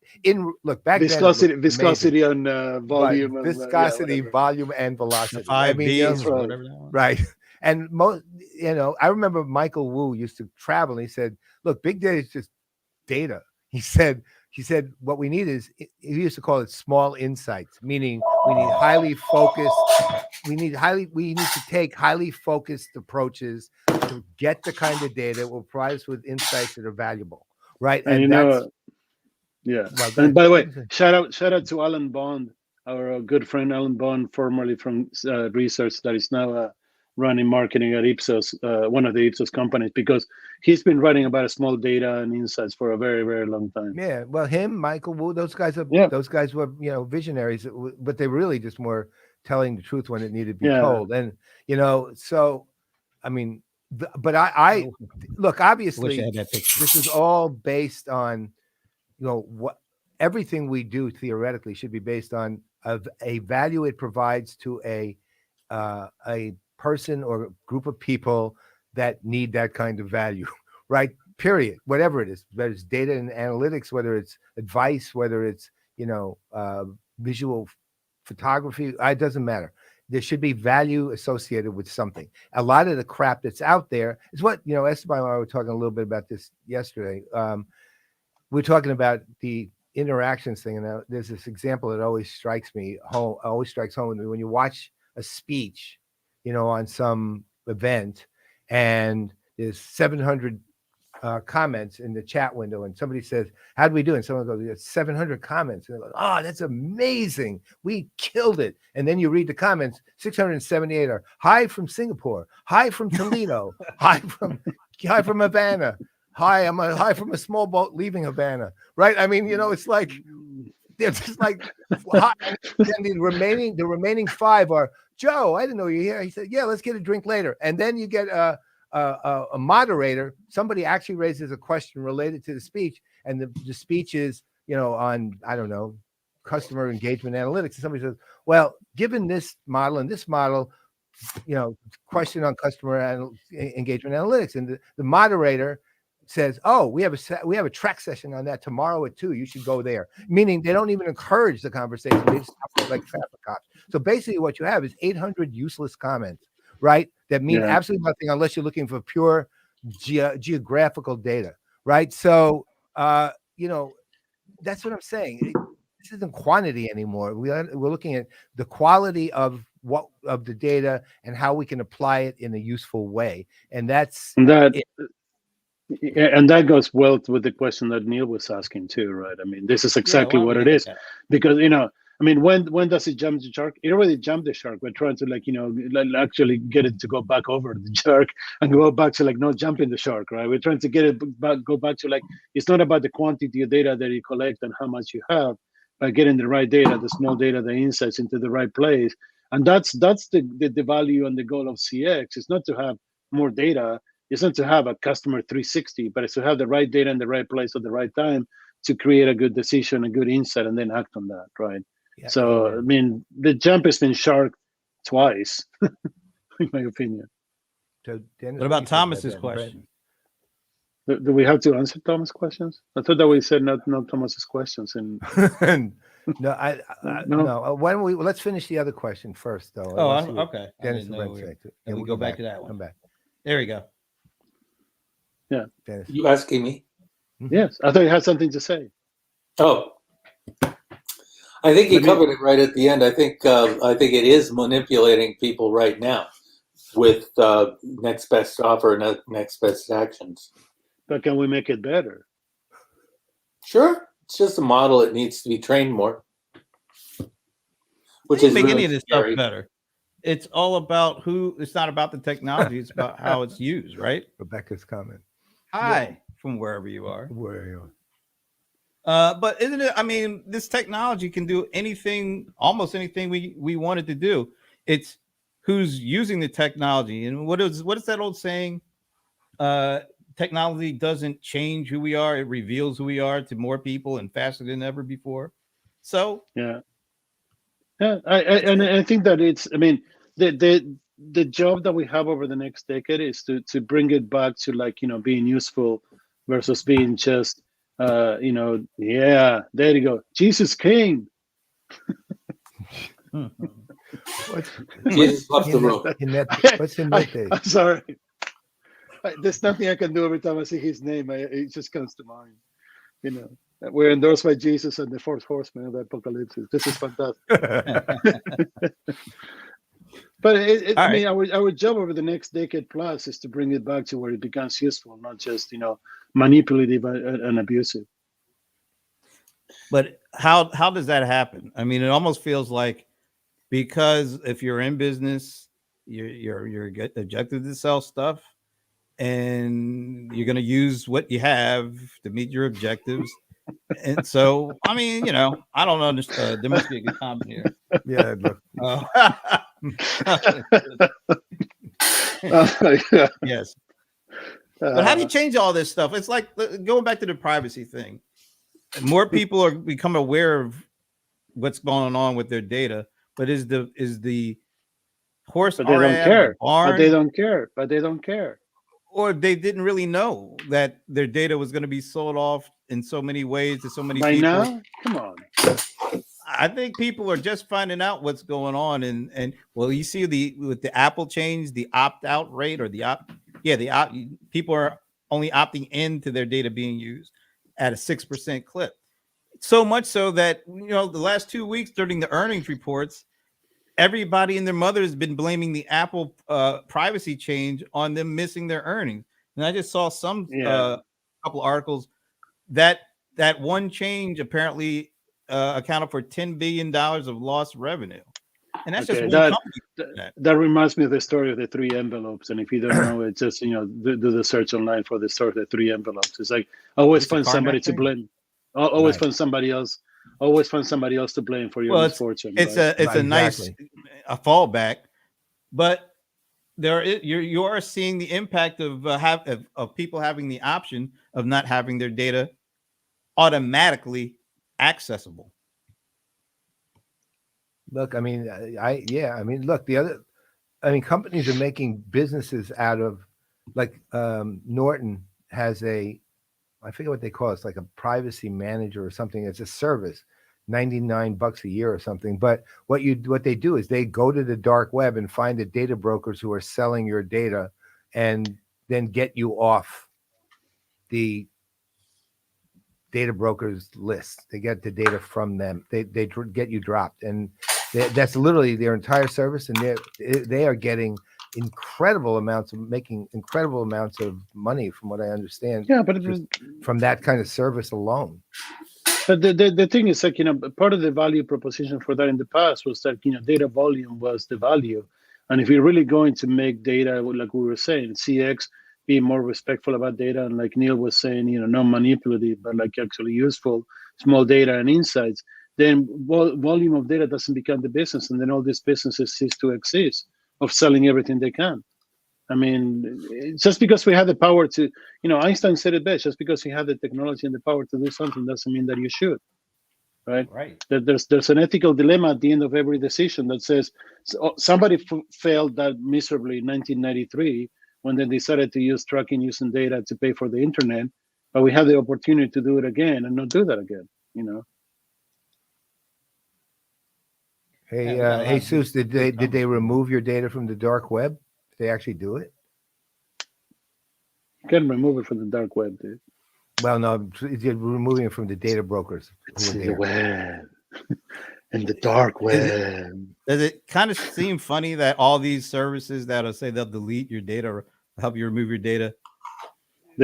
look back viscosity on volume, right. Viscosity, volume, and velocity. I mean, whatever that was. Right. And I remember Michael Wu used to travel, and he said, "Look, big data is just data." He said, what we need is, he used to call it small insights, meaning we need highly focused. We need to take highly focused approaches to get the kind of data that will provide us with insights that are valuable, right? And that's, and by the way, shout out to Alan Bond, our good friend Alan Bond, formerly from research, that is now running marketing at Ipsos, one of the Ipsos companies, because he's been writing about small data and insights for a very, very long time. Yeah, well, him, Michael Wu, those guys were visionaries, but they really just more telling the truth when it needed to be told. And so I mean, but I look, obviously this is all based on what everything we do theoretically should be based on a value it provides to a person or a group of people that need that kind of value, right? Period. Whatever it is, whether it's data and analytics, whether it's advice, whether it's visual photography, it doesn't matter. There should be value associated with something. A lot of the crap that's out there is what Esteban and I were talking a little bit about this yesterday. We're talking about the interactions thing, and there's this example that always strikes home with me when you watch a speech, on some event, and there's 700 comments in the chat window, and somebody says, "How do we do?" And someone goes, "It's 700 comments." And they go, "Oh, that's amazing! We killed it!" And then you read the comments. 678 are hi from Singapore, hi from Toledo, hi from Havana. Hi, hi from a small boat leaving Havana. Right? I mean, it's like they're just like. And the remaining 5 are, "Joe, I didn't know you were here." He said, "Yeah, let's get a drink later." And then you get a moderator. Somebody actually raises a question related to the speech, and the speech is, on, I don't know, customer engagement analytics. And somebody says, "Well, given this model and this model, question on customer engagement analytics," and the moderator says, "Oh, we have a track session on that tomorrow at 2. You should go there." Meaning they don't even encourage the conversation. They just stop like traffic cops. So basically what you have is 800 useless comments, right? That mean absolutely nothing unless you're looking for pure geographical data, right? So, that's what I'm saying. This isn't quantity anymore. We're looking at the quality of the data and how we can apply it in a useful way. And and that goes well with the question that Neil was asking too, right? I mean, this is exactly what it is, because when does it jump the shark? It already jumped the shark. We're trying to actually get it to go back over the shark and go back to not jumping the shark, right? We're trying to get it go back to it's not about the quantity of data that you collect and how much you have, but getting the right data, the small data, the insights into the right place. And that's the value and the goal of CX. It's not to have more data. It's not to have a customer 360, but it's to have the right data in the right place at the right time to create a good decision, a good insight, and then act on that, right? Yeah, so, I mean, the jump has been shark twice, in my opinion. So, Dennis, what about Thomas's question? Do we have to answer Thomas' questions? I thought that we said not Thomas's questions. And no, no. Why don't we? Let's finish the other question first, though. Oh, okay. Dennis, and we go back to that one. Come back. There we go. Yeah, Dennis. You asking me? Yes, I thought you had something to say. Oh, I think you covered it right at the end. I think it is manipulating people right now with next best offer and next best actions. But can we make it better? Sure, it's just a model that needs to be trained more. Which is make really any of this stuff better. It's all about it's not about the technology, it's about how it's used, right? Rebecca's comment. Hi, from wherever you are. Where you are. But isn't it? I mean, this technology can do anything, almost anything we want it to do. It's who's using the technology, and what is that old saying? Technology doesn't change who we are; it reveals who we are to more people and faster than ever before. So Yeah. I think that it's. I mean, the job that we have over the next decade is to bring it back to, like, being useful versus being just yeah, there you go, Jesus King. Jesus loves the room. What's in that? I'm sorry. There's nothing I can do every time I see his name. It just comes to mind. We're endorsed by Jesus and the Four Horsemen of the Apocalypse. This is fantastic. But I mean, our job over the next decade plus is to bring it back to where it becomes useful, not just manipulative and abusive. But how does that happen? I mean, it almost feels like, because if you're in business, you're objective to sell stuff, and you're going to use what you have to meet your objectives. And so, I mean, I don't understand. There must be a good comment here. Yeah. Look. Yes. But how do you change all this stuff? It's like going back to the privacy thing. More people are become aware of what's going on with their data, but is the horse? But they don't care. But they don't care. Or they didn't really know that their data was going to be sold off in so many ways to so many people. Now, come on. I think people are just finding out what's going on, and well, you see with the Apple change, the opt-out rate, or people are only opting into their data being used at a 6% clip. So much so that the last 2 weeks during the earnings reports, everybody and their mother has been blaming the Apple privacy change on them missing their earnings. And I just saw some couple articles that one change apparently accounted for $10 billion of lost revenue. And that's just one company. That reminds me of the story of the 3 envelopes. And if you don't know it, just do the search online for the story of the 3 envelopes. It's like always find somebody to blame. Always find somebody else. Always find somebody else to blame for your misfortune. It's a nice fallback, but you are seeing the impact of people having the option of not having their data automatically accessible. Look, I mean, look, companies are making businesses out of, like, Norton has I forget what they call it. It's like a privacy manager or something. It's a service, $99 a year or something. But what they do is they go to the dark web and find the data brokers who are selling your data, and then get you off the data brokers list. They get the data from them. They get you dropped, and that's literally their entire service. And they are getting making incredible amounts of money, from what I understand. Yeah, but from that kind of service alone. But the thing is, like, part of the value proposition for that in the past was that data volume was the value, and if you're really going to make data, like we were saying, CX, be more respectful about data, and like Neil was saying, not manipulative, but like actually useful, small data and insights, then volume of data doesn't become the business, and then all these businesses cease to exist, of selling everything they can. I mean, just because we have the power to, Einstein said it best, just because you have the technology and the power to do something doesn't mean that you should, right? There's an ethical dilemma at the end of every decision that says somebody failed that miserably in 1993 when they decided to use tracking using data to pay for the internet, but we have the opportunity to do it again and not do that again, Hey, Jesus, did they remove your data from the dark web? Did they actually do it? You can't remove it from the dark web, dude. Well, no, you're removing it from the data brokers. It's in the web. In the dark web. Does it kind of seem funny that all these services that'll say they'll delete your data or help you remove your data,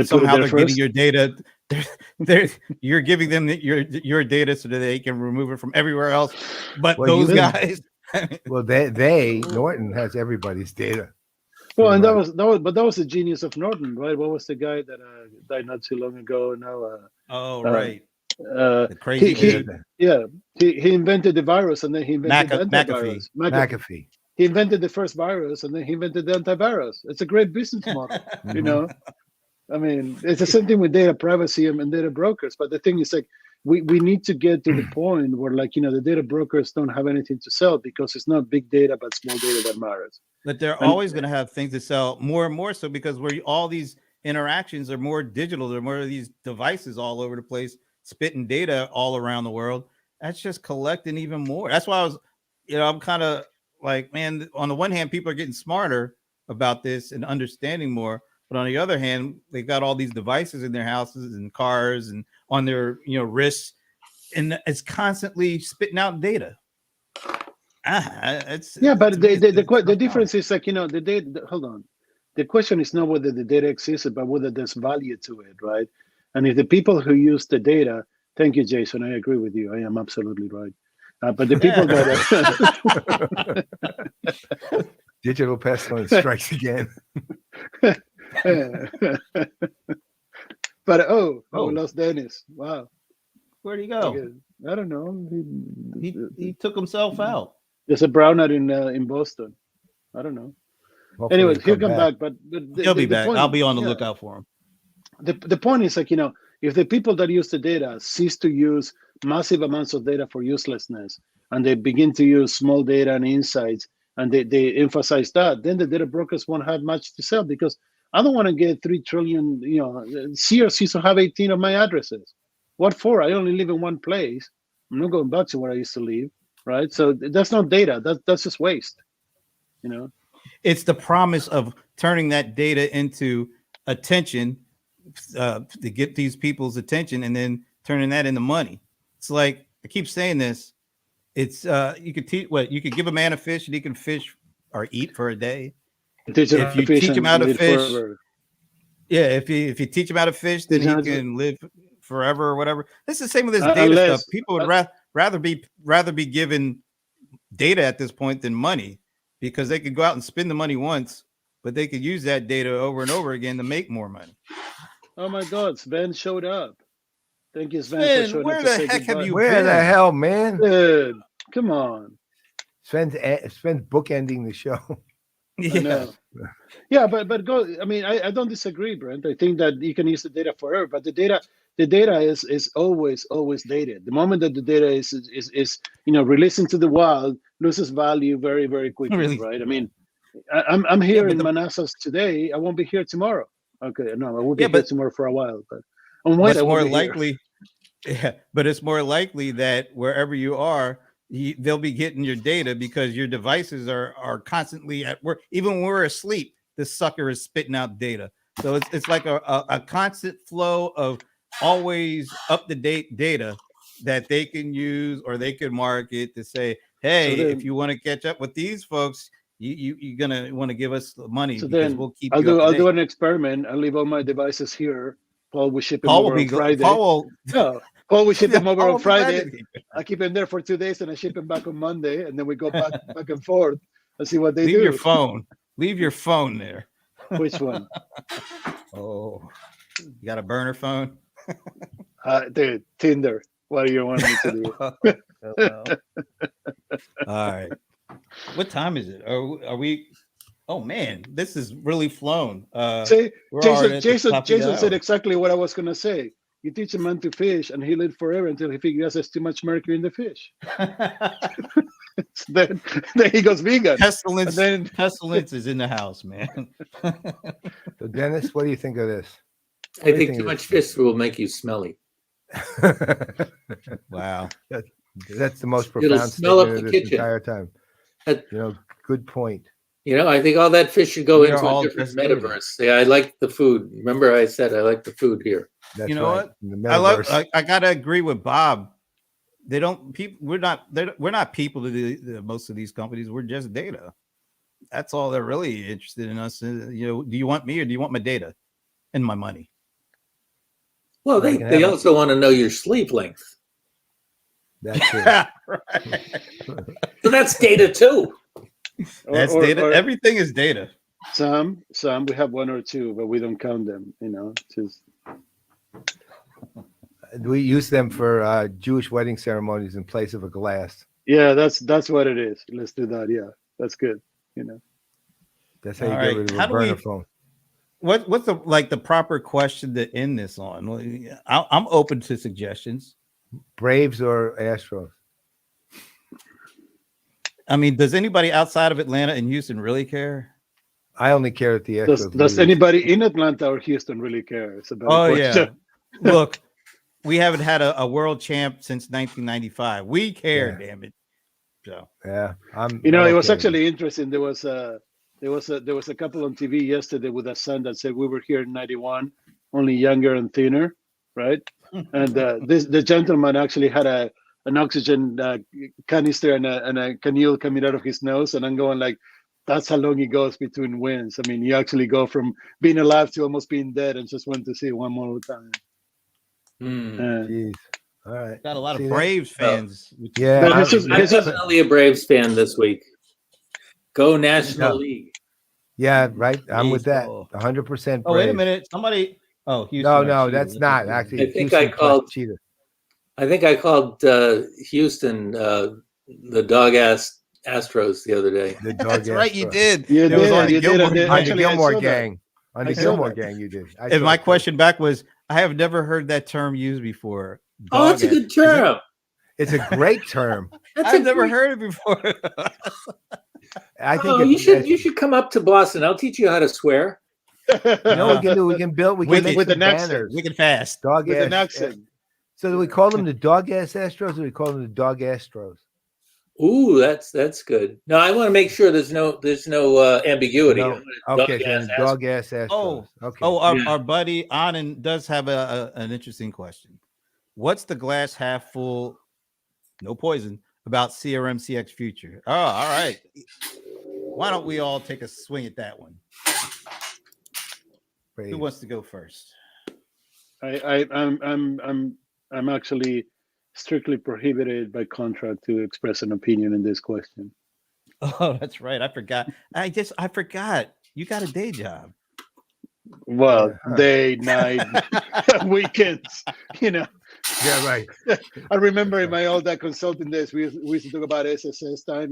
somehow they're getting your data? You're giving them your data so that they can remove it from everywhere else. But those guys, well, Norton has everybody's data. Well, and that was the genius of Norton, right? What was the guy that died not too long ago? Now, right. The crazy dude. He invented the virus, and then he invented the antivirus. McAfee. He invented the first virus, and then he invented the antivirus. It's a great business model, you know. I mean, it's the same thing with data privacy and data brokers. But the thing is, like, we need to get to the point where, like, you know, the data brokers don't have anything to sell because it's not big data, but small data that matters. But they're always going to have things to sell, more and more so, because all these interactions are more digital. There are more of these devices all over the place, spitting data all around the world. That's just collecting even more. That's why I was, you know, I'm kind of like, man, on the one hand, people are getting smarter about this and understanding more. But on the other hand, they've got all these devices in their houses and cars and on their, you know, wrists, and it's constantly spitting out data. But the difference is, like, you know, the data. Hold on, the question is not whether the data exists, but whether there's value to it, right? And if the people who use the data, thank you, Jason, I agree with you. I am absolutely right. But the people that digital pestilence strikes again. But we lost Denis. Wow, where'd he go? I don't know. He took himself out. There's a brownout in Boston. I don't know. Hopefully Anyways, he'll come back. But he'll be back. Point, I'll be on the lookout for him. The point is, like, you know, if the people that use the data cease to use massive amounts of data for uselessness, and they begin to use small data and insights, and they emphasize that, then the data brokers won't have much to sell, because I don't want to get 3 trillion, you know, Sears used to have 18 of my addresses. What for? I only live in one place. I'm not going back to where I used to live, right? So that's not data. That's just waste, you know? It's the promise of turning that data into attention to get these people's attention, and then turning that into money. It's like, I keep saying this. It's you could teach you could give a man a fish and he can fish or eat for a day. If you teach him how to fish, if you teach him how to fish, then he can live forever or whatever. It's the same with this data stuff. People would rather be given data at this point than money, because they could go out and spend the money once, but they could use that data over and over again to make more money. Oh my God, Sven showed up. Thank you, Sven, for showing where up. the heck have you Where been? the hell, man? Dude, come on. Sven's bookending the show. Yeah, but go. I mean, I don't disagree, Brent. I think that you can use the data forever, but the data is always dated. The moment that the data is you know, released into the wild, loses value very, very quickly, really? Right? I mean, I'm here in Manassas today. I won't be here tomorrow. Okay, no, I won't be here tomorrow for a while, but on Wednesday, it's more likely. Yeah, but it's more likely that wherever you are, they'll be getting your data, because your devices are constantly at work. Even when we're asleep, this sucker is spitting out data. So it's like a constant flow of always up-to-date data that they can use, or they can market to say, hey, so then, if you want to catch up with these folks, you're gonna want to give us money, so because we'll keep I'll do an experiment. I'll leave all my devices here. Paul will ship them over on Friday. Paul will ship them over on Friday. I keep them there for 2 days, and I ship them back on Monday, and then we go back and forth and see what they do. Leave your phone there. Which one? Oh, you got a burner phone? Dude, Tinder. What do you want me to do? All right. What time is it? Are we? Oh man, this is really flown. See, Jason said exactly what I was gonna say. You teach a man to fish, and he lived forever until he figures there's too much mercury in the fish. then he goes vegan. Pestilence is in the house, man. So, Dennis, what do you think of this? I think too much fish will make you smelly. Wow, that's the most profound statement of this entire time. Good point. I think all that fish should go into a different metaverse. Yeah, I like the food. Remember, I said I like the food here. That's what? I gotta agree with Bob. We're not people to most of these companies. We're just data. That's all they're really interested in us. Do you want me, or do you want my data and my money? Well, they also want to know your sleep length. That's it. Right. So that's data too. That's data. Everything is data. Some we have one or two, but we don't count them. We use them for Jewish wedding ceremonies in place of a glass. Yeah, that's what it is. Let's do that. Yeah, that's good. That's how you All get right. rid of How a do we- burner phone. What's the proper question to end this on? Well, I'm open to suggestions. Braves or Astros? I mean, does anybody outside of Atlanta and Houston really care? I only care at the Astros. Does lose. anybody in Atlanta or Houston really care? It's a better Oh question. yeah. Look, we haven't had a world champ since 1995. We care, Yeah. damn it. So Yeah, It was okay with actually interesting. There was a couple on TV yesterday with a son that said we were here in '91, only younger and thinner, right? And the gentleman actually had an oxygen canister and a cannula coming out of his nose, and I'm going like, that's how long it goes between wins. I mean, you actually go from being alive to almost being dead, and just went to see it one more time. Jeez. All right. got a lot See of that? Braves fans. Yeah. But I'm this is definitely a Braves fan this week. Go National League. Yeah, right. I'm with that. Baseball. 100%. Oh, wait a Braves. minute. Somebody. Oh, Houston. No, or no, Cheetah. that's not actually. I think Houston I plus called- Cheetah. I think I called Houston the dog ass Astros the other day. The That's dog right. ass You stuff. did. You It was did, on the you did, Gilmore and then Gang. On the actually, I Gilmore saw that. Gang. On the I saw Gilmore that. Gang, you did. I And saw my it. question back was, I have never heard that term used before. Oh, that's a Dog ass. good term. It's a great term. That's I've never heard it before. I think Oh, you should come up to Boston. I'll teach you how to swear. You know what we can do? We can build. We can Wicked. make With some an accent. banners. Wicked fast. Dog With an ass. accent. So do we call them the dog ass Astros, or do we call them the dog Astros? Ooh, that's good. No, I want to make sure there's no ambiguity. No. I want Okay, dog ass then dog ass Astros. Okay. Oh, Yeah. our buddy Anand does have an interesting question. What's the glass half full, no poison, about CRM CX future? Oh, all right. Why don't we all take a swing at that one? Who wants to go first? I'm actually strictly prohibited by contract to express an opinion in this question. Oh, that's right. I forgot. I forgot. You got a day job. Well, Yeah. day, night, weekends, Yeah, right. I remember in my old consulting days, we used to talk about SSS time,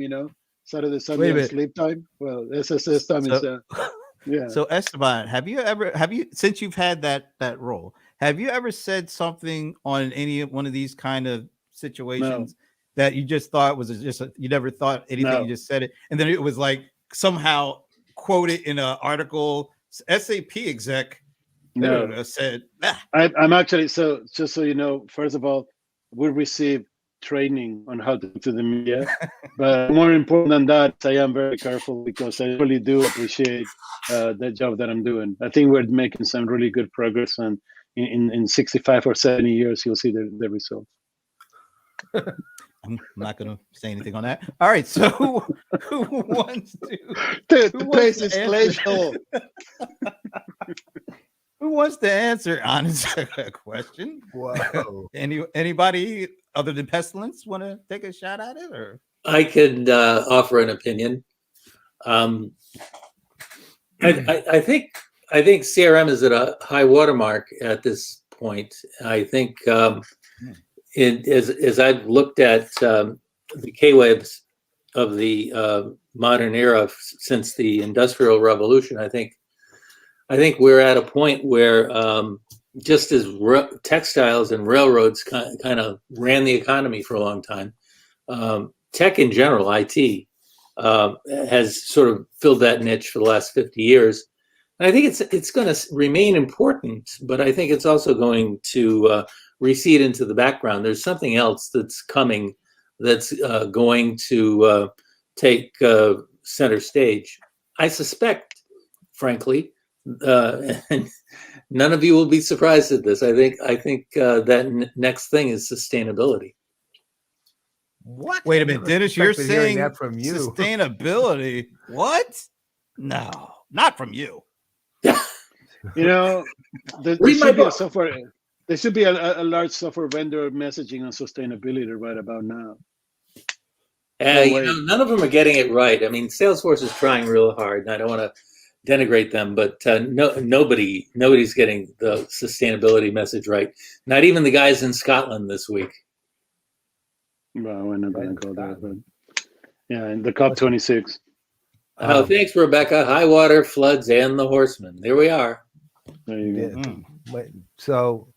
Saturday, Wait a Sunday, and minute. sleep time. Well, SSS time is, yeah. So Esteban, have you since you've had that role, have you ever said something on any one of these kind of situations that you just thought was you never thought anything, No. you just said it, and then it was like somehow quoted in an article, SAP exec said, I'm actually, so just so you know, first of all, we receive training on how to do the media, but more important than that, I am very careful because I really do appreciate the job that I'm doing. I think we're making some really good progress, and in 65 or 70 years, you'll see the results. I'm not going to say anything on that. All right, so who wants to? The place to is answer? glacial. Who wants to answer Anand's question? Whoa. Anybody other than Pestilence want to take a shot at it, or? I could offer an opinion. I think CRM is at a high watermark at this point. I think as I've looked at the K-waves of the modern era since the Industrial Revolution, I think we're at a point where just as textiles and railroads kind of ran the economy for a long time, tech in general, IT, has sort of filled that niche for the last 50 years. And I think it's going to remain important, but I think it's also going to recede into the background. There's something else that's coming that's going to take center stage. I suspect, frankly, and none of you will be surprised at this. I think that next thing is sustainability. What? Wait a minute, Dennis, you're expected hearing saying that from you. sustainability? What? No, not from you. There Read my should be a book. software. There should be a large software vendor messaging on sustainability right about now. None of them are getting it right. I mean, Salesforce is trying real hard, and I don't want to denigrate them, but nobody's getting the sustainability message right. Not even the guys in Scotland this week. Well, we're not going to go there, but yeah, in the COP26. Oh, thanks, Rebecca. High water, floods, and the horsemen. There we are. There you go. So,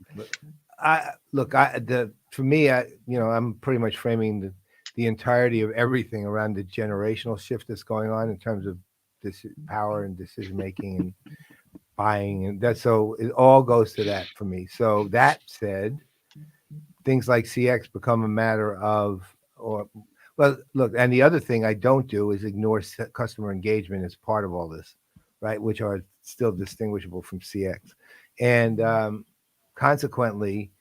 for me, I'm pretty much framing the entirety of everything around the generational shift that's going on in terms of this power and decision making and buying, and that. So it all goes to that for me. So that said, things like CX become a matter of, and the other thing I don't do is ignore customer engagement as part of all this, right? Which are still distinguishable from CX, and consequently,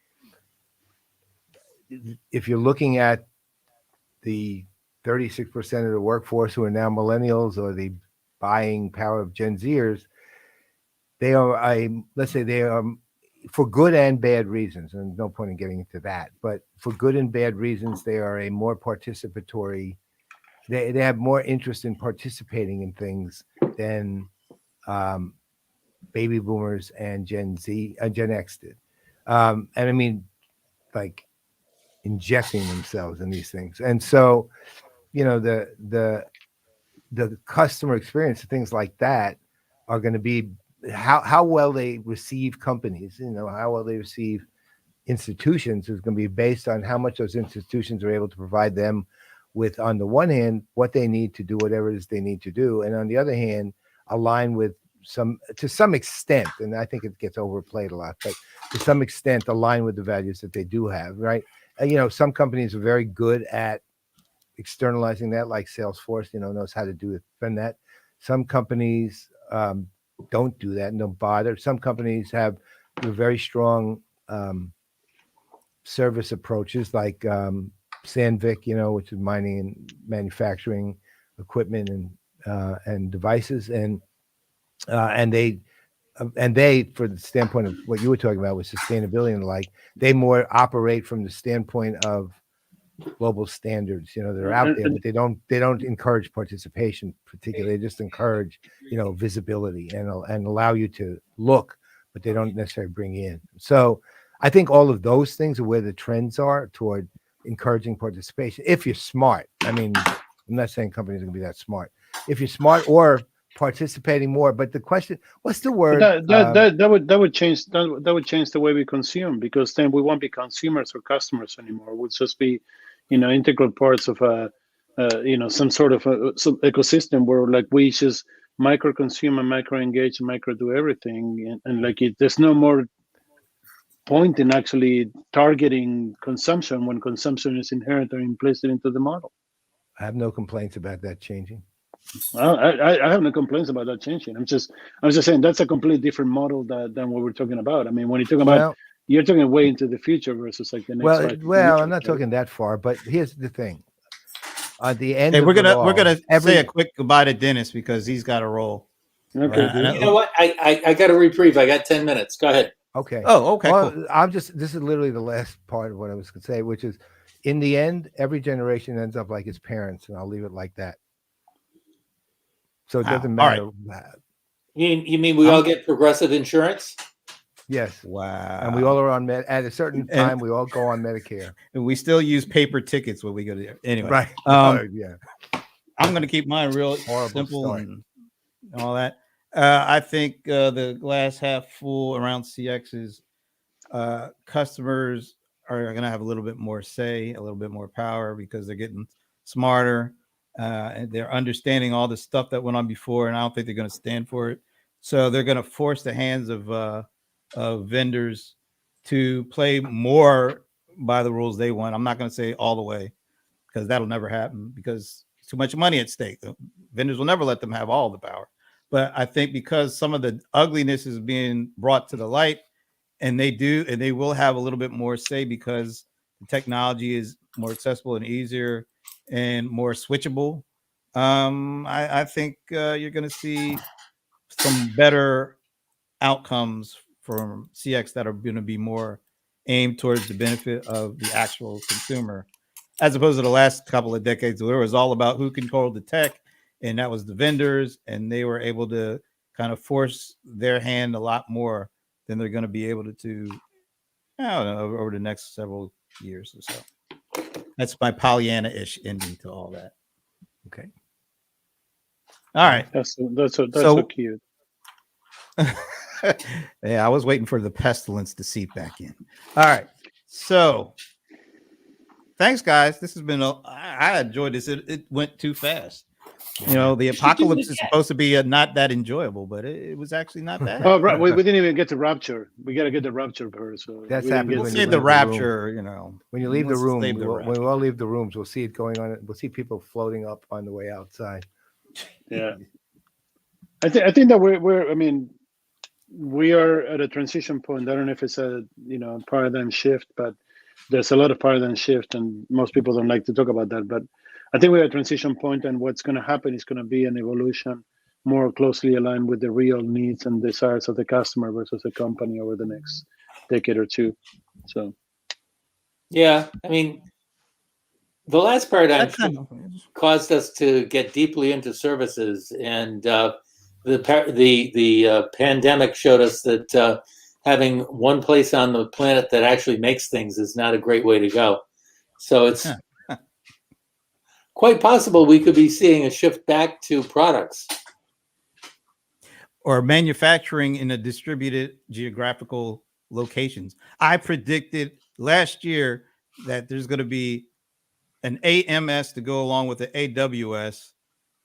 if you're looking at the 36% of the workforce who are now millennials or the buying power of Gen Zers, they are let's say they are, for good and bad reasons, and no point in getting into that, but for good and bad reasons, they are a more participatory, they have more interest in participating in things than baby boomers and Gen X did. And I mean, like, injecting themselves in these things. And so, the customer experience, things like that are going to be how well they receive companies, how well they receive institutions is going to be based on how much those institutions are able to provide them with, on the one hand, what they need to do whatever it is they need to do, and on the other hand, align with to some extent, and I think it gets overplayed a lot, but to some extent align with the values that they do have, right? Some companies are very good at externalizing that, like Salesforce, knows how to do it from that. Some companies don't do that and don't bother. Some companies have very strong service approaches, like Sandvik, which is mining and manufacturing equipment and devices, and they, for the standpoint of what you were talking about with sustainability and the like, they more operate from the standpoint of global standards, that are out there, but they don't encourage participation particularly. They just encourage, visibility and allow you to look, but they don't necessarily bring in. So I think all of those things are where the trends are toward encouraging participation. If you're smart, I mean, I'm not saying companies are going to be that smart. If you're smart or participating more, but the question, what's the word? That would change. That would change the way we consume, because then we won't be consumers or customers anymore. We'll just be, integral parts of some sort of some ecosystem where, like, we just micro consume and micro engage and micro do everything, and like there's no more point in actually targeting consumption when consumption is inherent or implicit into the model. I have no complaints about that changing. I have no complaints about that changing. I'm just saying that's a completely different model than what we're talking about. I mean, when you're talking about, you're talking way into the future versus like the next. I'm not talking that far, but here's the thing. At the end, we're gonna say a quick goodbye to Dennis because he's got to roll. Okay. You know what? I got a reprieve. I got 10 minutes. Go ahead. Okay. Oh, okay. Well, cool. this is literally the last part of what I was going to say, which is, in the end, every generation ends up like its parents, and I'll leave it like that. So it doesn't matter. Right. You mean we all get progressive insurance? Yes. Wow. And we all are on at a certain time. We all go on Medicare, and we still use paper tickets when we go there. Anyway, right? Yeah. I'm going to keep mine real simple and all that. I think the glass half full around CX is customers are going to have a little bit more say, a little bit more power, because they're getting smarter and they're understanding all the stuff that went on before, and I don't think they're going to stand for it. So they're going to force the hands of vendors to play more by the rules they want. I'm not going to say all the way, because that'll never happen, because too much money at stake. The vendors will never let them have all the power. But I think because some of the ugliness is being brought to the light, and they will have a little bit more say, because the technology is more accessible and easier and more switchable. I think you're going to see some better outcomes from CX that are going to be more aimed towards the benefit of the actual consumer, as opposed to the last couple of decades where it was all about who controlled the tech, and that was the vendors, and they were able to kind of force their hand a lot more than they're going to be able to, I don't know, over the next several years or so. That's my Pollyanna-ish ending to all that. Okay. All right. That's so cute. Yeah, I was waiting for the pestilence to seep back in. All right. So thanks, guys. This has been I enjoyed this. It went too fast. You know, the apocalypse is supposed to be not that enjoyable, but it was actually not bad. Oh, right. We didn't even get to rapture. We got to get the rapture first. So That's we didn't happening get when to you Save leave the the rapture, you know. When you leave the Let's room, save the when we all leave the rooms, we'll see it going on. We'll see people floating up on the way outside. Yeah. I think that we're I mean, we are at a transition point. I don't know if it's a paradigm shift, but there's a lot of paradigm shift, and most people don't like to talk about that. But I think we're at a transition point, and what's going to happen is going to be an evolution more closely aligned with the real needs and desires of the customer versus the company over the next decade or two. So, yeah, I mean, the last paradigm shift caused us to get deeply into services, and the pandemic showed us that having one place on the planet that actually makes things is not a great way to go. So it's quite possible we could be seeing a shift back to products. Or manufacturing in a distributed geographical locations. I predicted last year that there's going to be an AMS to go along with the AWS.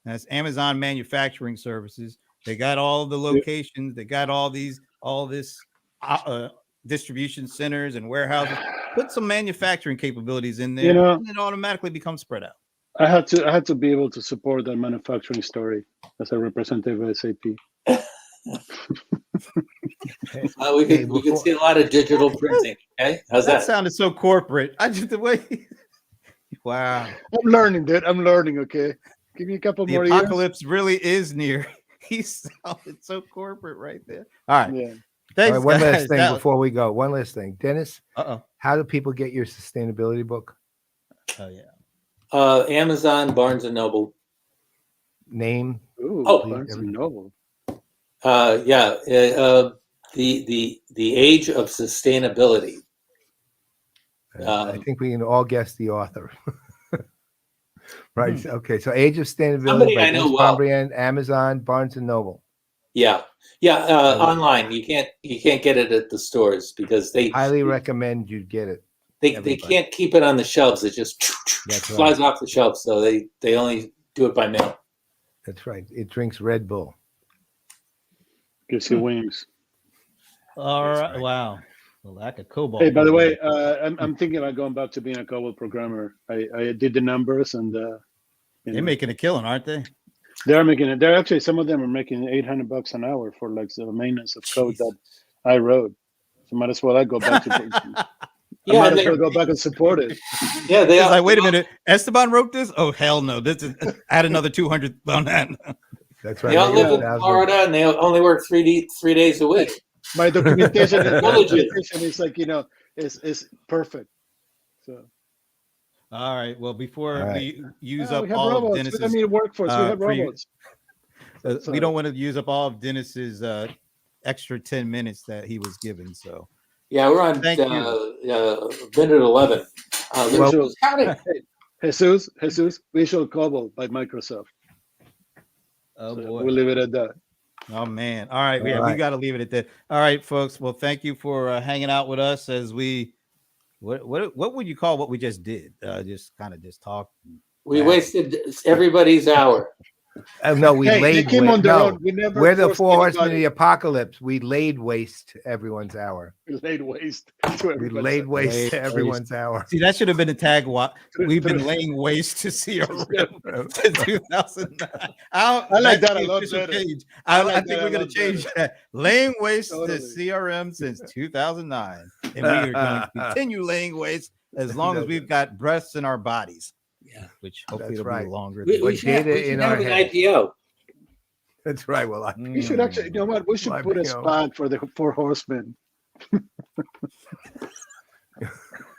That's Amazon Manufacturing Services. They got all the locations. They got all this distribution centers and warehouses. Put some manufacturing capabilities in there, and it automatically becomes spread out. I had to be able to support that manufacturing story as a representative of SAP. We could see a lot of digital printing. Okay, how's that? That sounded so corporate. I just the way. Wow, I'm learning, dude. I'm learning. Okay, give me a couple more years. The apocalypse really is near. He sounded so corporate right there. All right. Yeah. Thanks, all right, one guys. last thing before we go. One last thing, Dennis. How do people get your sustainability book? Oh yeah. Amazon, Barnes and Noble. Name. Barnes and Noble. The age of sustainability. I think we can all guess the author. Right. Okay. So Age of Sustainability by Denis Pombriant, Amazon, Barnes and Noble. Yeah. Online. You can't get it at the stores because they highly recommend you get it. They can't keep it on the shelves. It just flies off the shelves. So they only do it by mail. That's right. It drinks Red Bull. Gives you wings. All right. Right. Wow. The lack of cobalt. Hey, by the way, I'm thinking about going back to being a COBOL programmer. I did the numbers, and they're making a killing, aren't they? They're making it. They're actually, some of them are making $800 an hour for like the maintenance of code that I wrote. So might as well I go back to. Might as well go back and support it. Yeah, they are. Like, wait a minute, Esteban wrote this? Oh hell no! This is add another 200 on that. That's right. They all live in Florida, and they only work 3 days a week. My documentation is like, is perfect. So. All right. Well, before we use up all robots. of Dennis's, I mean, workforce. We have robots. We don't want to use up all of Dennis's extra 10 minutes that he was given. So. Yeah, we're on minute 11. Jesus, Visual COBOL by Microsoft. Oh boy, we'll leave it at that. Oh man! All right, we got to leave it at that. All right, folks. Well, thank you for hanging out with us as we. What would you call what we just did? Just talk. We wasted everybody's hour. No, we laid waste. No, we're the Four Horsemen of the Apocalypse. We laid waste to everyone's hour. We laid waste to everyone's hour. See, that should have been a tag. We've been laying waste to CRM since 2009. I like that a lot better. I think we're going to change that. Laying waste to CRM since 2009. And we are going to continue laying waste as long as we've got breaths in our bodies. Yeah, which hopefully it'll be longer. We should have an IPO. That's right. Well, we should actually, you know what? We should put a spot for the Four Horsemen.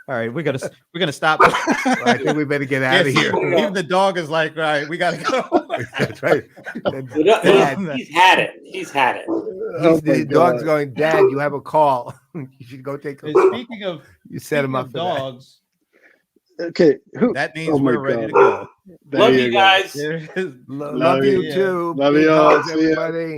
All right, we're gonna stop. I think we better get out of Yes, here. even the dog is like, all right, we gotta go. That's right. He's had it. He's had it. Oh my The dog's God. going, Dad, you have a call. You should go take a And call. speaking of You set him up for dogs, Okay. that means Oh my we're ready to God. go. There Love you you go. guys. There is- Love you you. too. Love Big you all. hugs, See ya. everybody.